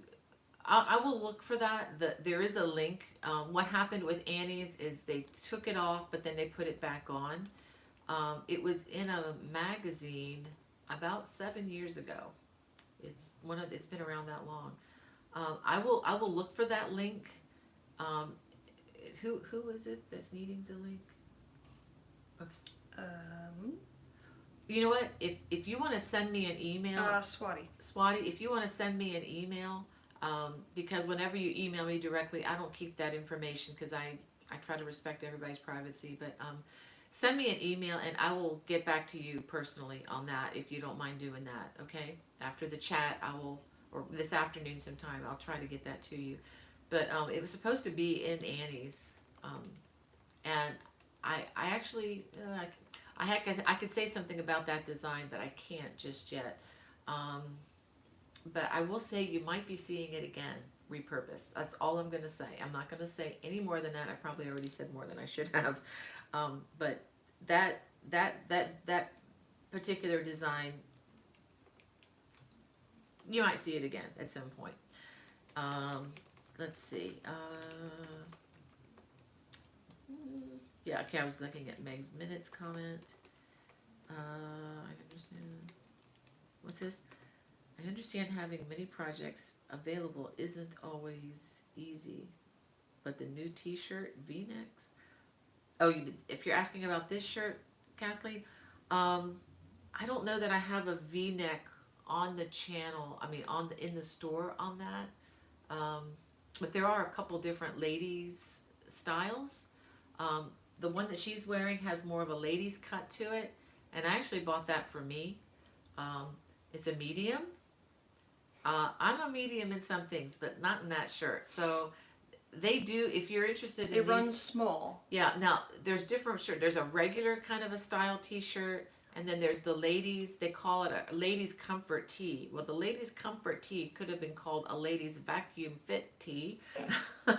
I will look for that. There is a link. What happened with Annie's is they took it off, but then they put it back on. It was in a magazine about 7 years ago. It's been around that long. I will look for that link. Who is it that's needing the link? Okay. You know what? If you want to send me an email, Swati, if you want to send me an email, because whenever you email me directly, I don't keep that information because I try to respect everybody's privacy. But send me an email and I will get back to you personally on that if you don't mind doing that. Okay? After the chat, I will, or this afternoon sometime, I'll try to get that to you. but it was supposed to be in Annie's, and I actually I could say something about that design, but I can't just yet. But I will say you might be seeing it again, repurposed. That's all I'm gonna say. I'm not gonna say any more than that. I probably already said more than I should have. But that particular design, you might see it again at some point. Let's see. Yeah, okay, I was looking at Meg's minutes comment. I understand. What's this? I understand having many projects available isn't always easy, but the new t-shirt, V-necks. Oh, if you're asking about this shirt, Kathleen, I don't know that I have a V-neck on the channel. I mean, in the store on that. But there are a couple different ladies styles. The one that she's wearing has more of a ladies cut to it, and I actually bought that for me. It's a medium. I'm a medium in some things, but not in that shirt. So they do, if you're interested in It runs small. Yeah, now there's different shirts. There's a regular kind of a style t-shirt, and then there's the ladies, they call it a ladies comfort tee. Well, the ladies comfort tee could have been called a ladies vacuum fit tee.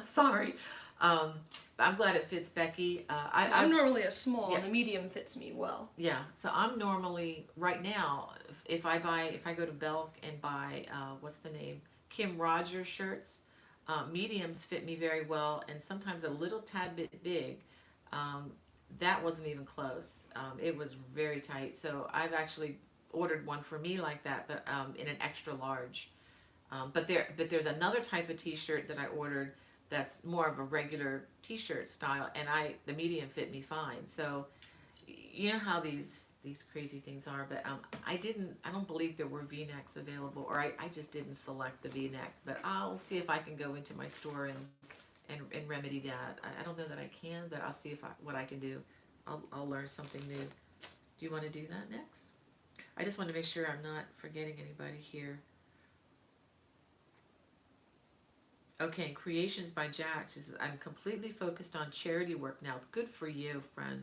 Sorry. But I'm glad it fits Becky. I'm normally a small, Yeah. and the medium fits me well. Yeah, so I'm normally, right now, if I go to Belk and buy, what's the name? Kim Rogers shirts, mediums fit me very well, and sometimes a little tad bit big. That wasn't even close. It was very tight. So I've actually ordered one for me like that, but in an extra large. But there's another type of t-shirt that I ordered that's more of a regular t-shirt style, and the medium fit me fine. So you know how these crazy things are, but I don't believe there were V-necks available, or I just didn't select the V-neck. But I'll see if I can go into my store and remedy that. I don't know that I can, but I'll see what I can do. I'll learn something new. Do you want to do that next? I just want to make sure I'm not forgetting anybody here. Okay, Creations by Jack says, I'm completely focused on charity work now. Good for you, friend.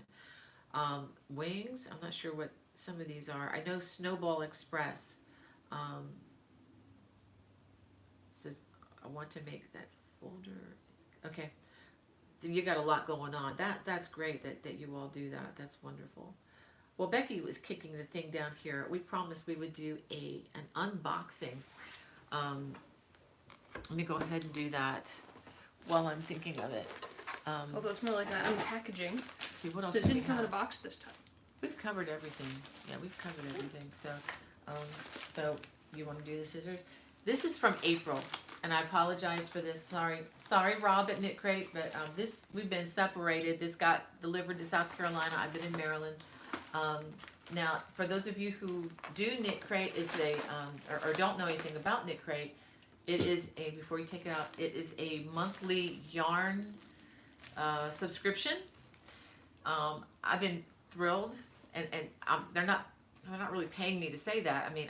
Wings, I'm not sure what some of these are. I know Snowball Express says, I want to make that folder. Okay, so you got a lot going on. That's great that you all do that. That's wonderful. Well, Becky was kicking the thing down here. We promised we would do an unboxing. Let me go ahead and do that while I'm thinking of it. Although it's more like an unpackaging. See what else. So it didn't come in a box this time. We've covered everything. Yeah, we've covered everything. So you want to do the scissors? This is from April, and I apologize for this. Sorry, Rob at KnitCrate, but we've been separated. This got delivered to South Carolina. I've been in Maryland. Now, for those of you who do KnitCrate, or don't know anything about KnitCrate, it is before you take it out, it is a monthly yarn subscription. I've been thrilled, and they're not really paying me to say that. I mean,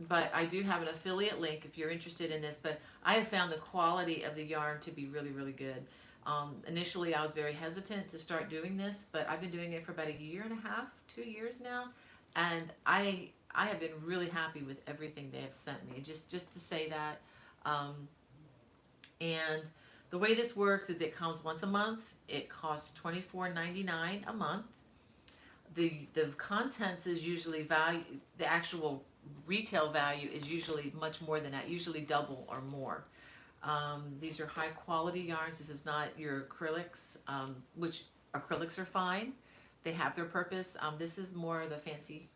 but I do have an affiliate link if you're interested in this. But I have found the quality of the yarn to be really, really good. Initially, I was very hesitant to start doing this, but I've been doing it for about 1.5 years, 2 years now, and I have been really happy with everything they have sent me. Just to say that, and the way this works is it comes once a month. It costs $24.99 a month. The contents is usually the actual retail value is usually much more than that, usually double or more. These are high quality yarns. This is not your acrylics, which acrylics are fine. They have their purpose. This is more the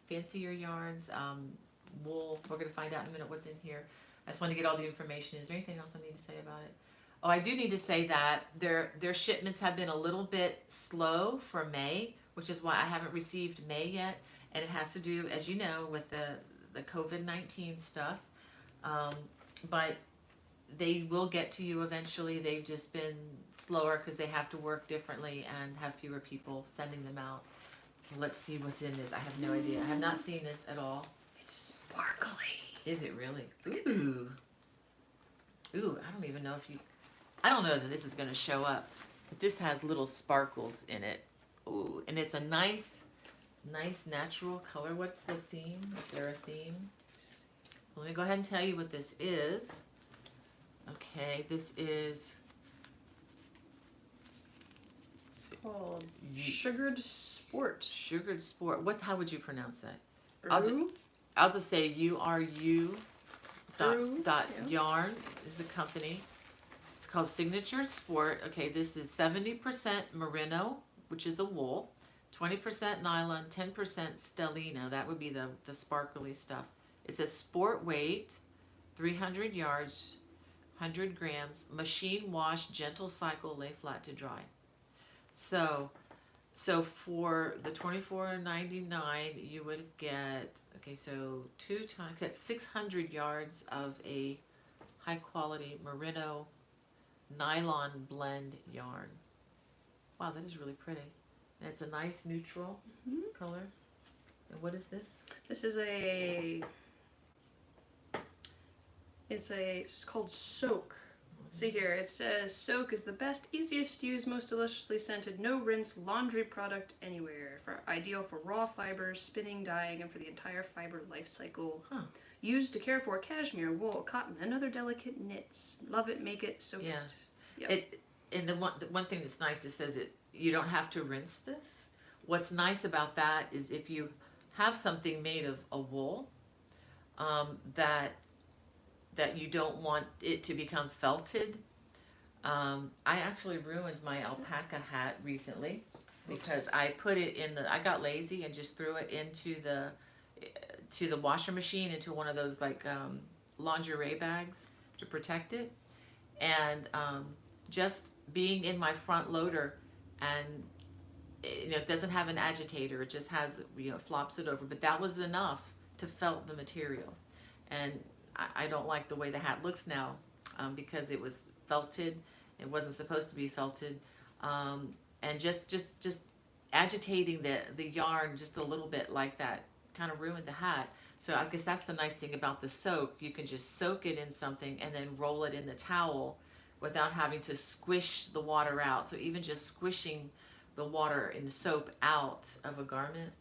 fancier yarns. Wool, we're going to find out in a minute what's in here. I just want to get all the information. Is there anything else I need to say about it? Oh, I do need to say that their shipments have been a little bit slow for May, which is why I haven't received May yet. And it has to do, as you know, with the COVID-19 stuff. But they will get to you eventually. They've just been slower because they have to work differently and have fewer people sending them out. Let's see what's in this. I have no idea. I have not seen this at all. It's sparkly. Is it really? Ooh. Ooh, I don't even know if you... I don't know that this is going to show up, but this has little sparkles in it. Ooh, and it's a nice natural color. What's the theme? Is there a theme? Let me go ahead and tell you what this is. Okay, this is Called Sugared Sport. Sugared Sport. How would you pronounce that? Uru? I'll just say URU dot yeah. yarn is the company. It's called Signature Sport. Okay, this is 70% merino, which is a wool, 20% nylon, 10% stellina. That would be the sparkly stuff. It says sport weight, 300 yards, 100 grams, machine wash, gentle cycle, lay flat to dry. So for the $24.99, you would get, okay, so 2 times, that's 600 yards of a high quality merino nylon blend yarn. Wow, that is really pretty. And it's a nice neutral color. And what is this? This is it's called Soak. See here, it says Soak is the best, easiest to use, most deliciously scented, no rinse laundry product anywhere. Ideal for raw fibers, spinning, dyeing, and for the entire fiber life cycle. Huh. Used to care for cashmere, wool, cotton, and other delicate knits. Love it, make it, soak Yeah. it. Yep. And the one thing that's nice, it says you don't have to rinse this. What's nice about that is if you have something made of a wool that you don't want it to become felted. I actually ruined my alpaca hat recently because I put it I got lazy and just threw it into the washer machine, into one of those like lingerie bags to protect it. And just being in my front loader, and it doesn't have an agitator, it just has, flops it over, but that was enough to felt the material. And I don't like the way the hat looks now because it was felted. It wasn't supposed to be felted. And just agitating the yarn just a little bit like that kind of ruined the hat. So I guess that's the nice thing about the soak. You can just soak it in something and then roll it in the towel without having to squish the water out. So even just squishing the water and soap out of a garment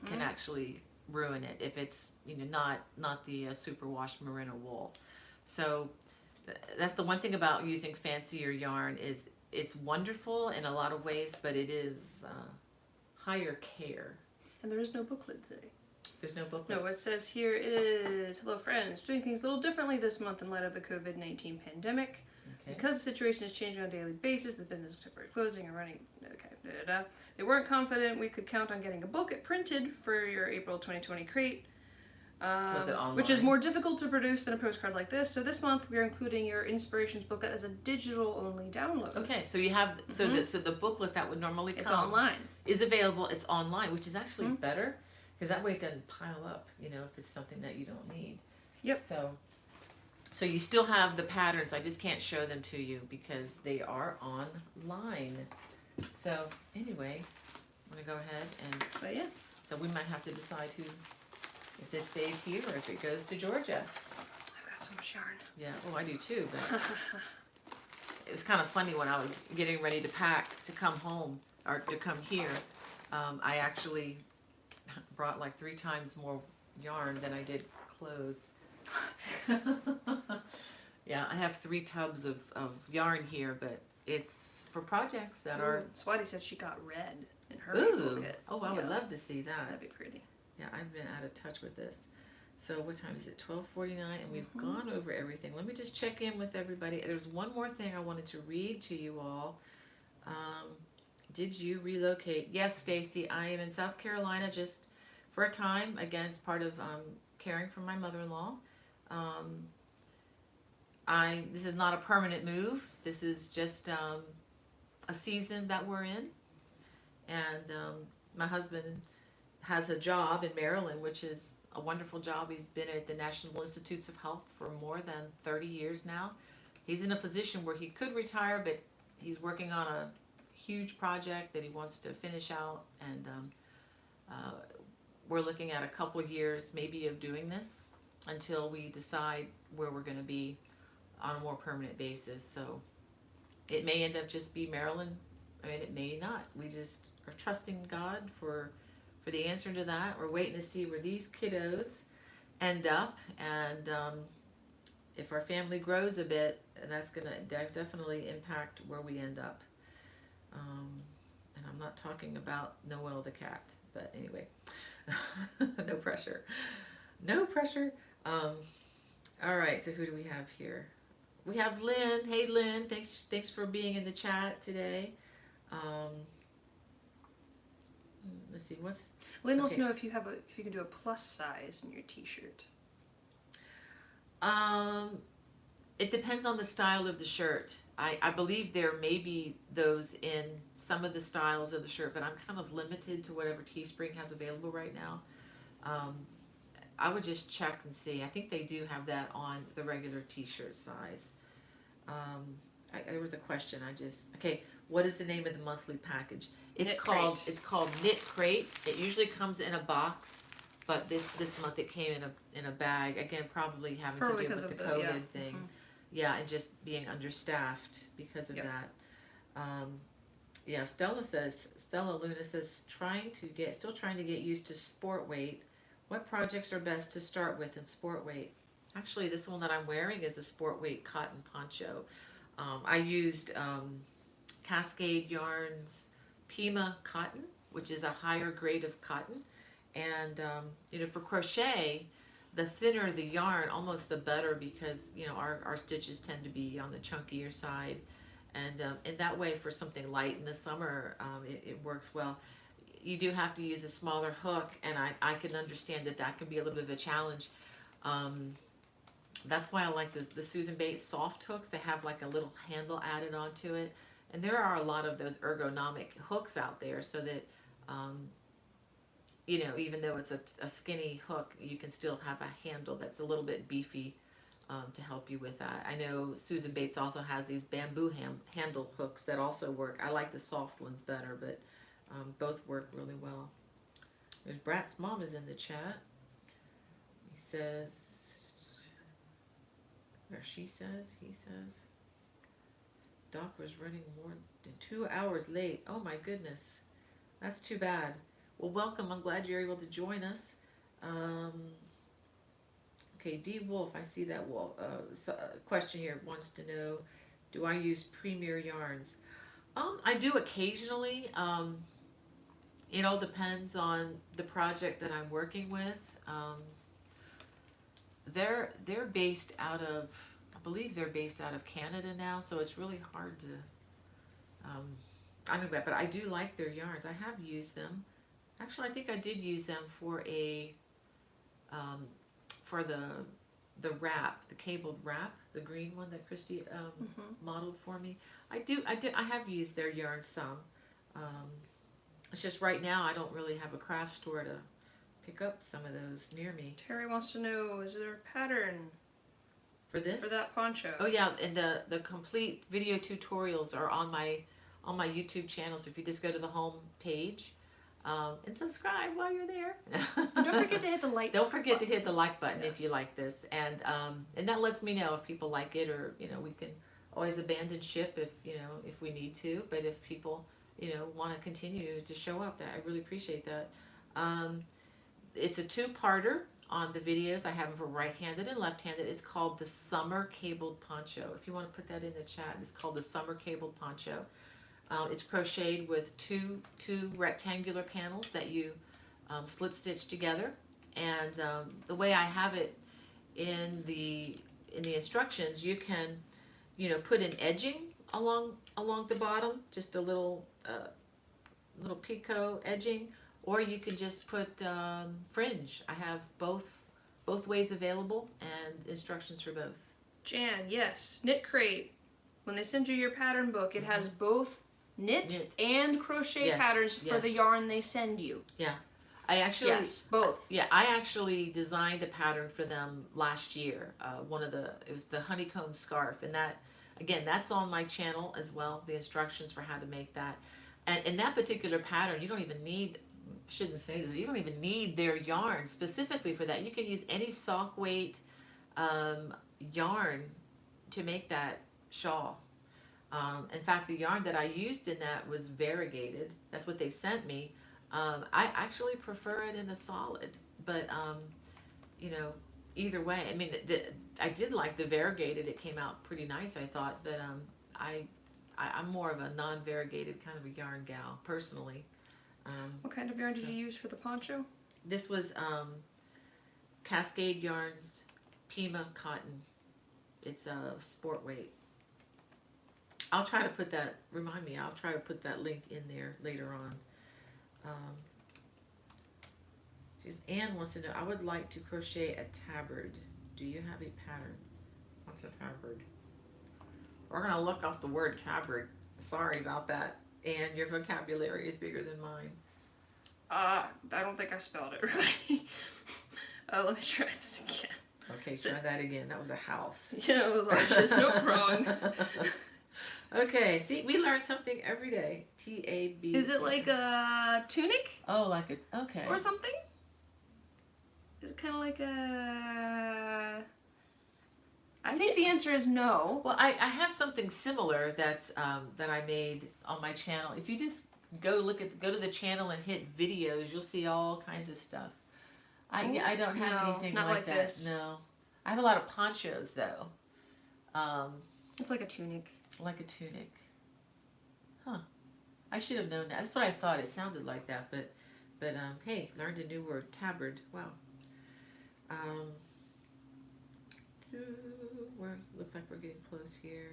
can actually ruin it if it's not the superwash merino wool. So that's the one thing about using fancier yarn, is it's wonderful in a lot of ways, but it is higher care. And there is no booklet today. There's no booklet. No, what it says here is, hello friends, doing things a little differently this month in light of the COVID-19 pandemic. Okay. Because the situation is changing on a daily basis, the business is temporarily closing and running, They weren't confident we could count on getting a booklet printed for your April 2020 crate, which is more difficult to produce than a postcard like this. So this month we are including your Inspirations booklet as a digital-only download. Okay, so you have so the booklet that would normally come, it's online, is available. It's online, which is actually better, because that way it doesn't pile up. If it's something that you don't need. Yep. So you still have the patterns. I just can't show them to you because they are online. So anyway, I'm gonna go ahead and. But yeah. So we might have to decide if this stays here or if it goes to Georgia. I've got so much yarn. Yeah. Oh, I do too. But it was kind of funny when I was getting ready to pack to come home or to come here. I actually brought like 3 times more yarn than I did clothes. Yeah, I have 3 tubs of yarn here, but it's for projects that are. Swati said she got red in her booklet. Oh, I would love to see that. That'd be pretty. Yeah, I've been out of touch with this. So what time is it? 12:49, and we've gone over everything. Let me just check in with everybody. There's one more thing I wanted to read to you all. Did you relocate? Yes, Stacy, I am in South Carolina just for a time. Again, it's part of caring for my mother-in-law. This is not a permanent move. This is just a season that we're in. And my husband has a job in Maryland, which is a wonderful job. He's been at the National Institutes of Health for more than 30 years now. He's in a position where he could retire, but he's working on a huge project that he wants to finish out. And we're looking at a couple years maybe of doing this until we decide where we're going to be on a more permanent basis. So It may end up just be Maryland. I mean, it may not. We just are trusting God for the answer to that. We're waiting to see where these kiddos end up, and if our family grows a bit, that's going to definitely impact where we end up. And I'm not talking about Noelle the cat, but anyway, no pressure. No pressure. All right, so who do we have here? We have Lynn. Hey, Lynn. Thanks for being in the chat today. Let's see. Lynn wants to know if you can do a plus size in your T-shirt. It depends on the style of the shirt. I believe there may be those in some of the styles of the shirt, but I'm kind of limited to whatever Teespring has available right now. I would just check and see. I think they do have that on the regular T-shirt size. There was a question. Okay. What is the name of the monthly package? It's called KnitCrate. It usually comes in a box, but this month it came in a bag. Again, probably having to do with the COVID thing. Mm-hmm. Yeah, and just being understaffed because of that. Stella Luna says still trying to get used to sport weight. What projects are best to start with in sport weight? Actually, this one that I'm wearing is a sport weight cotton poncho. I used Cascade Yarns Pima cotton, which is a higher grade of cotton. And, for crochet, the thinner the yarn, almost the better, because, our stitches tend to be on the chunkier side. And in that way, for something light in the summer, it works well. You do have to use a smaller hook, and I can understand that can be a little bit of a challenge. That's why I like the Susan Bates soft hooks. They have like a little handle added onto it. And there are a lot of those ergonomic hooks out there, so that, even though it's a skinny hook, you can still have a handle that's a little bit beefy to help you with that. I know Susan Bates also has these bamboo handle hooks that also work. I like the soft ones better, but both work really well. There's Brat's mom is in the chat. He says, Doc was running more than 2 hours late. Oh my goodness. That's too bad. Well, welcome. I'm glad you're able to join us. Okay, D. Wolf, I see that question here wants to know, do I use Premier yarns? I do occasionally. It all depends on the project that I'm working with. They're based out of, I believe they're based out of Canada now, so it's really hard to, I don't know, but I do like their yarns. I have used them. Actually, I think I did use them for for the wrap, the cabled wrap, the green one that Christy modeled for me. I have used their yarn some. It's just right now I don't really have a craft store to pick up some of those near me. Terry wants to know, is there a pattern for this? For that poncho? Oh yeah, and the complete video tutorials are on my YouTube channel. So if you just go to the home page and subscribe while you're there. And don't forget to hit the like. Don't forget to hit the like button if you like this, and that lets me know if people like it, or we can always abandon ship if we need to. But if people want to continue to show up, that I really appreciate that. It's a two-parter on the videos. I have them for right-handed and left-handed. It's called the Summer Cabled Poncho. If you want to put that in the chat, it's called the Summer Cabled Poncho. It's crocheted with two rectangular panels that you slip stitch together. And the way I have it in the instructions, you can put an edging along the bottom, just a little picot edging, or you can just put fringe. I have both ways available and instructions for both. Jan, yes, KnitCrate. When they send you your pattern book, it has both knit and crochet patterns for the yarn they send you. Yeah. I actually both. Yeah, I actually designed a pattern for them last year. It was the honeycomb scarf, and that's on my channel as well. The instructions for how to make that, and in that particular pattern, you don't even need. Shouldn't say this. You don't even need their yarn specifically for that. You can use any sock weight yarn to make that shawl. In fact, the yarn that I used in that was variegated. That's what they sent me. I actually prefer it in a solid, but you know, either way, I mean, I did like the variegated. It came out pretty nice, I thought, but I'm more of a non-variegated kind of a yarn gal, personally. What kind of yarn did you use for the poncho? This was Cascade Yarns Pima cotton. It's a sport weight. I'll try to put that, remind me, I'll try to put that link in there later on. Anne wants to know, I would like to crochet a tabard. Do you have a pattern? What's a tabard? We're going to look up the word tabard. Sorry about that. And your vocabulary is bigger than mine. I don't think I spelled it right. Let me try this again. Okay, try that again. That was a house. Yeah, it was arches. No, wrong. Okay, see, we learn something every day. T-A-B. Is it like a tunic? Oh, like a, okay. Or something? Is it kind of like a... I think the answer is no. Well, I have something similar that's that I made on my channel. If you just go to the channel and hit videos, you'll see all kinds of stuff. I don't have anything not like that. This. No, I have a lot of ponchos though. It's like a tunic. Like a tunic. Huh. I should have known that. That's what I thought. It sounded like that, but hey, learned a new word. Tabard. Wow. Looks like we're getting close here.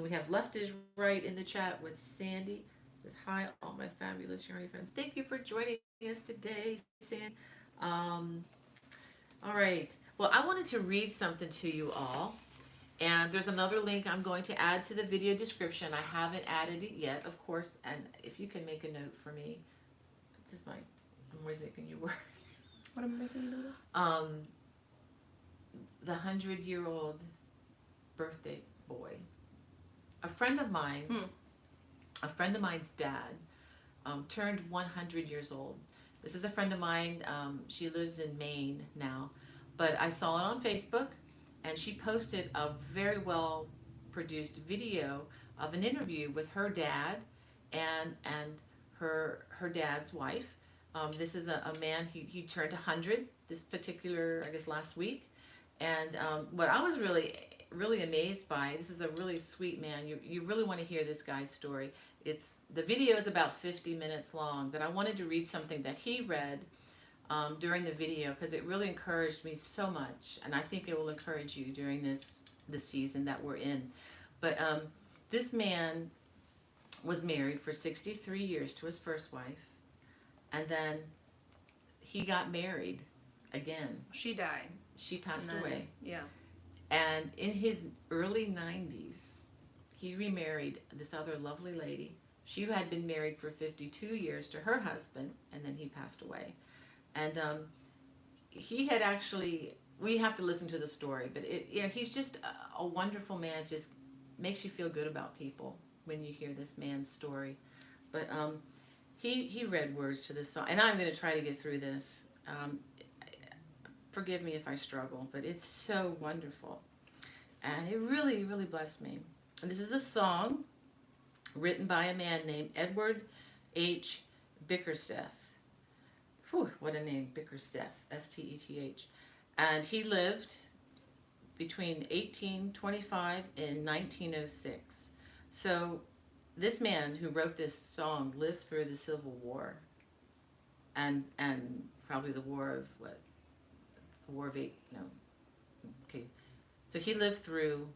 We have Left is Right in the chat with Sandy. Says, hi, all my fabulous yarny friends. Thank you for joining us today, Sandy. All right. Well, I wanted to read something to you all. And there's another link I'm going to add to the video description. I haven't added it yet, of course. And if you can make a note for me. This is I'm always making you work. What am I making a note of? The 100-year-old birthday boy. A friend of mine, a friend of mine's dad, turned 100 years old. This is a friend of mine. She lives in Maine now, but I saw it on Facebook, and she posted a very well produced video of an interview with her dad and her dad's wife. This is a man, he turned 100 this particular, I guess, last week. And what I was really amazed by, this is a really sweet man. You really want to hear this guy's story. The video is about 50 minutes long, but I wanted to read something that he read during the video because it really encouraged me so much, and I think it will encourage you during this season that we're in. But this man was married for 63 years to his first wife, and then he got married again. She died. She passed away. Yeah. And in his early 90s, he remarried this other lovely lady. She had been married for 52 years to her husband, and then he passed away. And he had actually, we have to listen to the story, but he's just a wonderful man. Just makes you feel good about people when you hear this man's story. But he read words to this song, and I'm going to try to get through this. Forgive me if I struggle, but it's so wonderful. And it really, really blessed me. And this is a song written by a man named Edward H. Bickersteth. Whew, what a name, Bickersteth, S-T-E-T-H. And he lived between 1825 and 1906. So this man who wrote this song lived through the Civil War and probably the War of what? War of Eight, no. Okay. So he lived through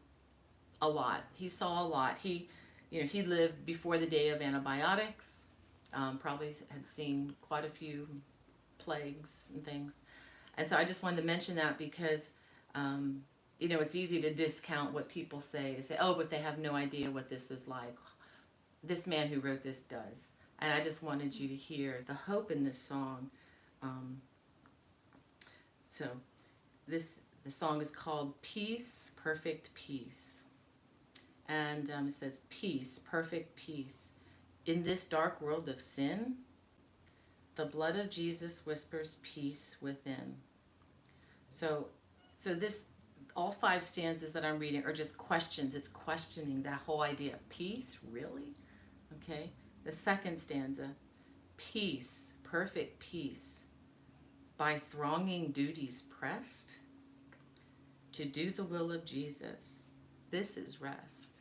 a lot. He saw a lot. He lived before the day of antibiotics. Probably had seen quite a few plagues and things. And so I just wanted to mention that because, it's easy to discount what people say, to say, oh, but they have no idea what this is like. This man who wrote this does. And I just wanted you to hear the hope in this song. So the song is called Peace, Perfect Peace. And it says, peace, perfect peace. In this dark world of sin, the blood of Jesus whispers peace within. So all 5 stanzas that I'm reading are just questions. It's questioning that whole idea. Peace, really? Okay. The second stanza, peace, perfect peace, by thronging duties pressed, to do the will of Jesus, this is rest.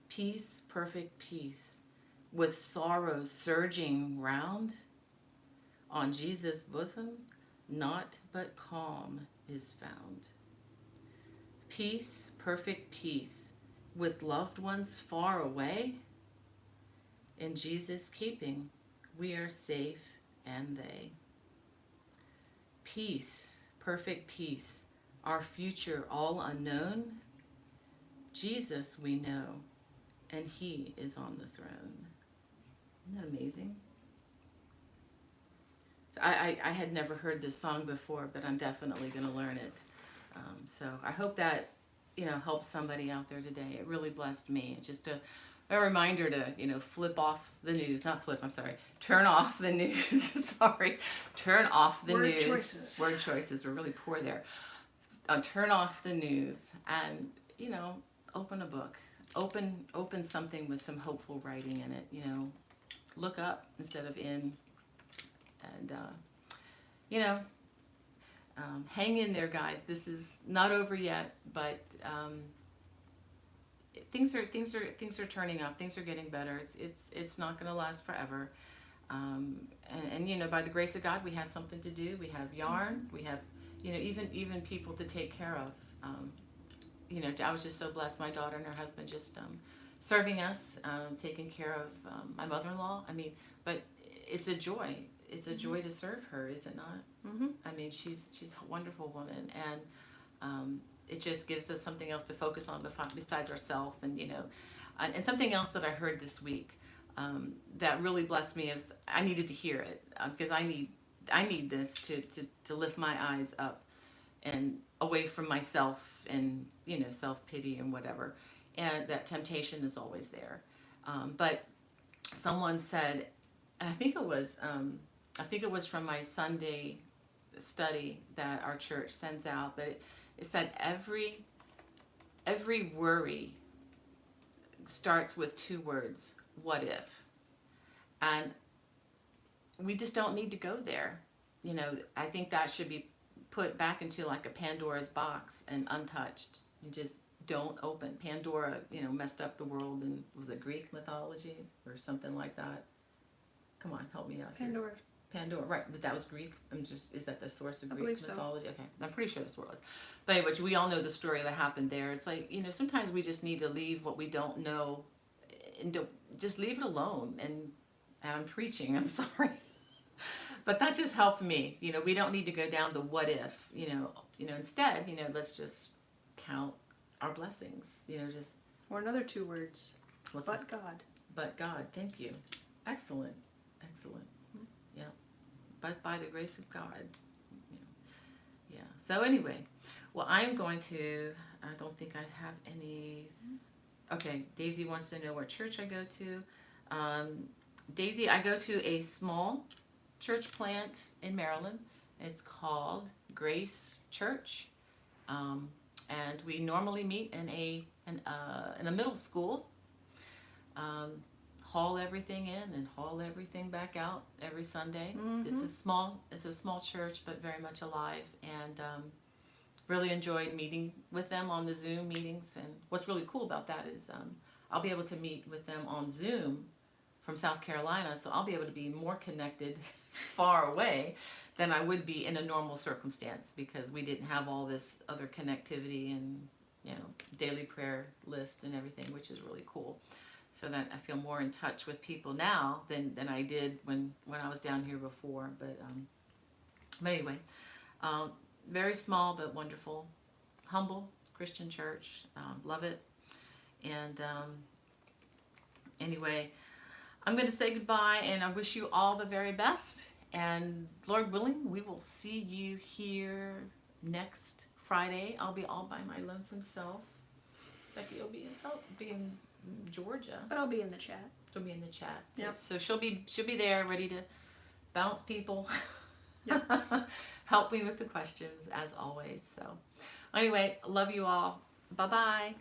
Peace, perfect peace, with sorrows surging round, on Jesus' bosom, naught but calm is found. Peace, perfect peace, with loved ones far away, in Jesus' keeping, we are safe and they. Peace, perfect peace, our future all unknown, Jesus we know, and he is on the throne. Isn't that amazing? So I had never heard this song before, but I'm definitely going to learn it. So I hope that, helps somebody out there today. It really blessed me. It's just a reminder to, flip off the news. Turn off the news. Sorry. Turn off the news. Choices. Word choices were really poor there. Turn off the news and, open a book. Open something with some hopeful writing in it, Look up instead of in. And, hang in there, guys. This is not over yet, but things are turning up. Things are getting better. It's not going to last forever. And by the grace of God, we have something to do. We have yarn. We have, even people to take care of. I was just so blessed. My daughter and her husband just serving us, taking care of my mother-in-law. But it's a joy. It's a joy to serve her, is it not? Mm-hmm. She's a wonderful woman, and it just gives us something else to focus on besides ourselves. And something else that I heard this week that really blessed me is I needed to hear it because I need this to lift my eyes up and away from myself and self-pity and whatever. And that temptation is always there. But someone said, I think it was from my Sunday study that our church sends out, but it said every worry starts with 2 words, what if? And we just don't need to go there. I think that should be put back into like a Pandora's box and untouched. You just don't open. Pandora, messed up the world, and was it Greek mythology or something like that? Come on, help me out here. Pandora, right, but that was Greek. Is that the source of Greek mythology? So. Okay, I'm pretty sure that's what it was. But anyway, we all know the story that happened there. It's like, sometimes we just need to leave what we don't know and just leave it alone. And I'm preaching, I'm sorry. But that just helped me. We don't need to go down the what if, instead, let's just count our blessings, Or another 2 words. What's but that? God. But God, thank you. Excellent. Mm-hmm. Yeah. But by the grace of God. Yeah. So anyway, well, I'm going to, I don't think I have any, okay, Daisy wants to know what church I go to. Daisy, I go to a small church plant in Maryland. It's called Grace Church. And we normally meet in a middle school. Haul everything in and haul everything back out every Sunday. Mm-hmm. It's a small church, but very much alive, and really enjoyed meeting with them on the Zoom meetings. And what's really cool about that is I'll be able to meet with them on Zoom from South Carolina, so I'll be able to be more connected far away than I would be in a normal circumstance, because we didn't have all this other connectivity and daily prayer list and everything, which is really cool. So that I feel more in touch with people now than I did when I was down here before. But anyway, very small but wonderful, humble Christian church. Love it. And anyway, I'm going to say goodbye, and I wish you all the very best. And Lord willing, we will see you here next Friday. I'll be all by my lonesome self. Becky will be in Georgia. But I'll be in the chat. She'll be in the chat. Yep. So she'll be there ready to bounce people. help me with the questions as always. So anyway, love you all. Bye-bye.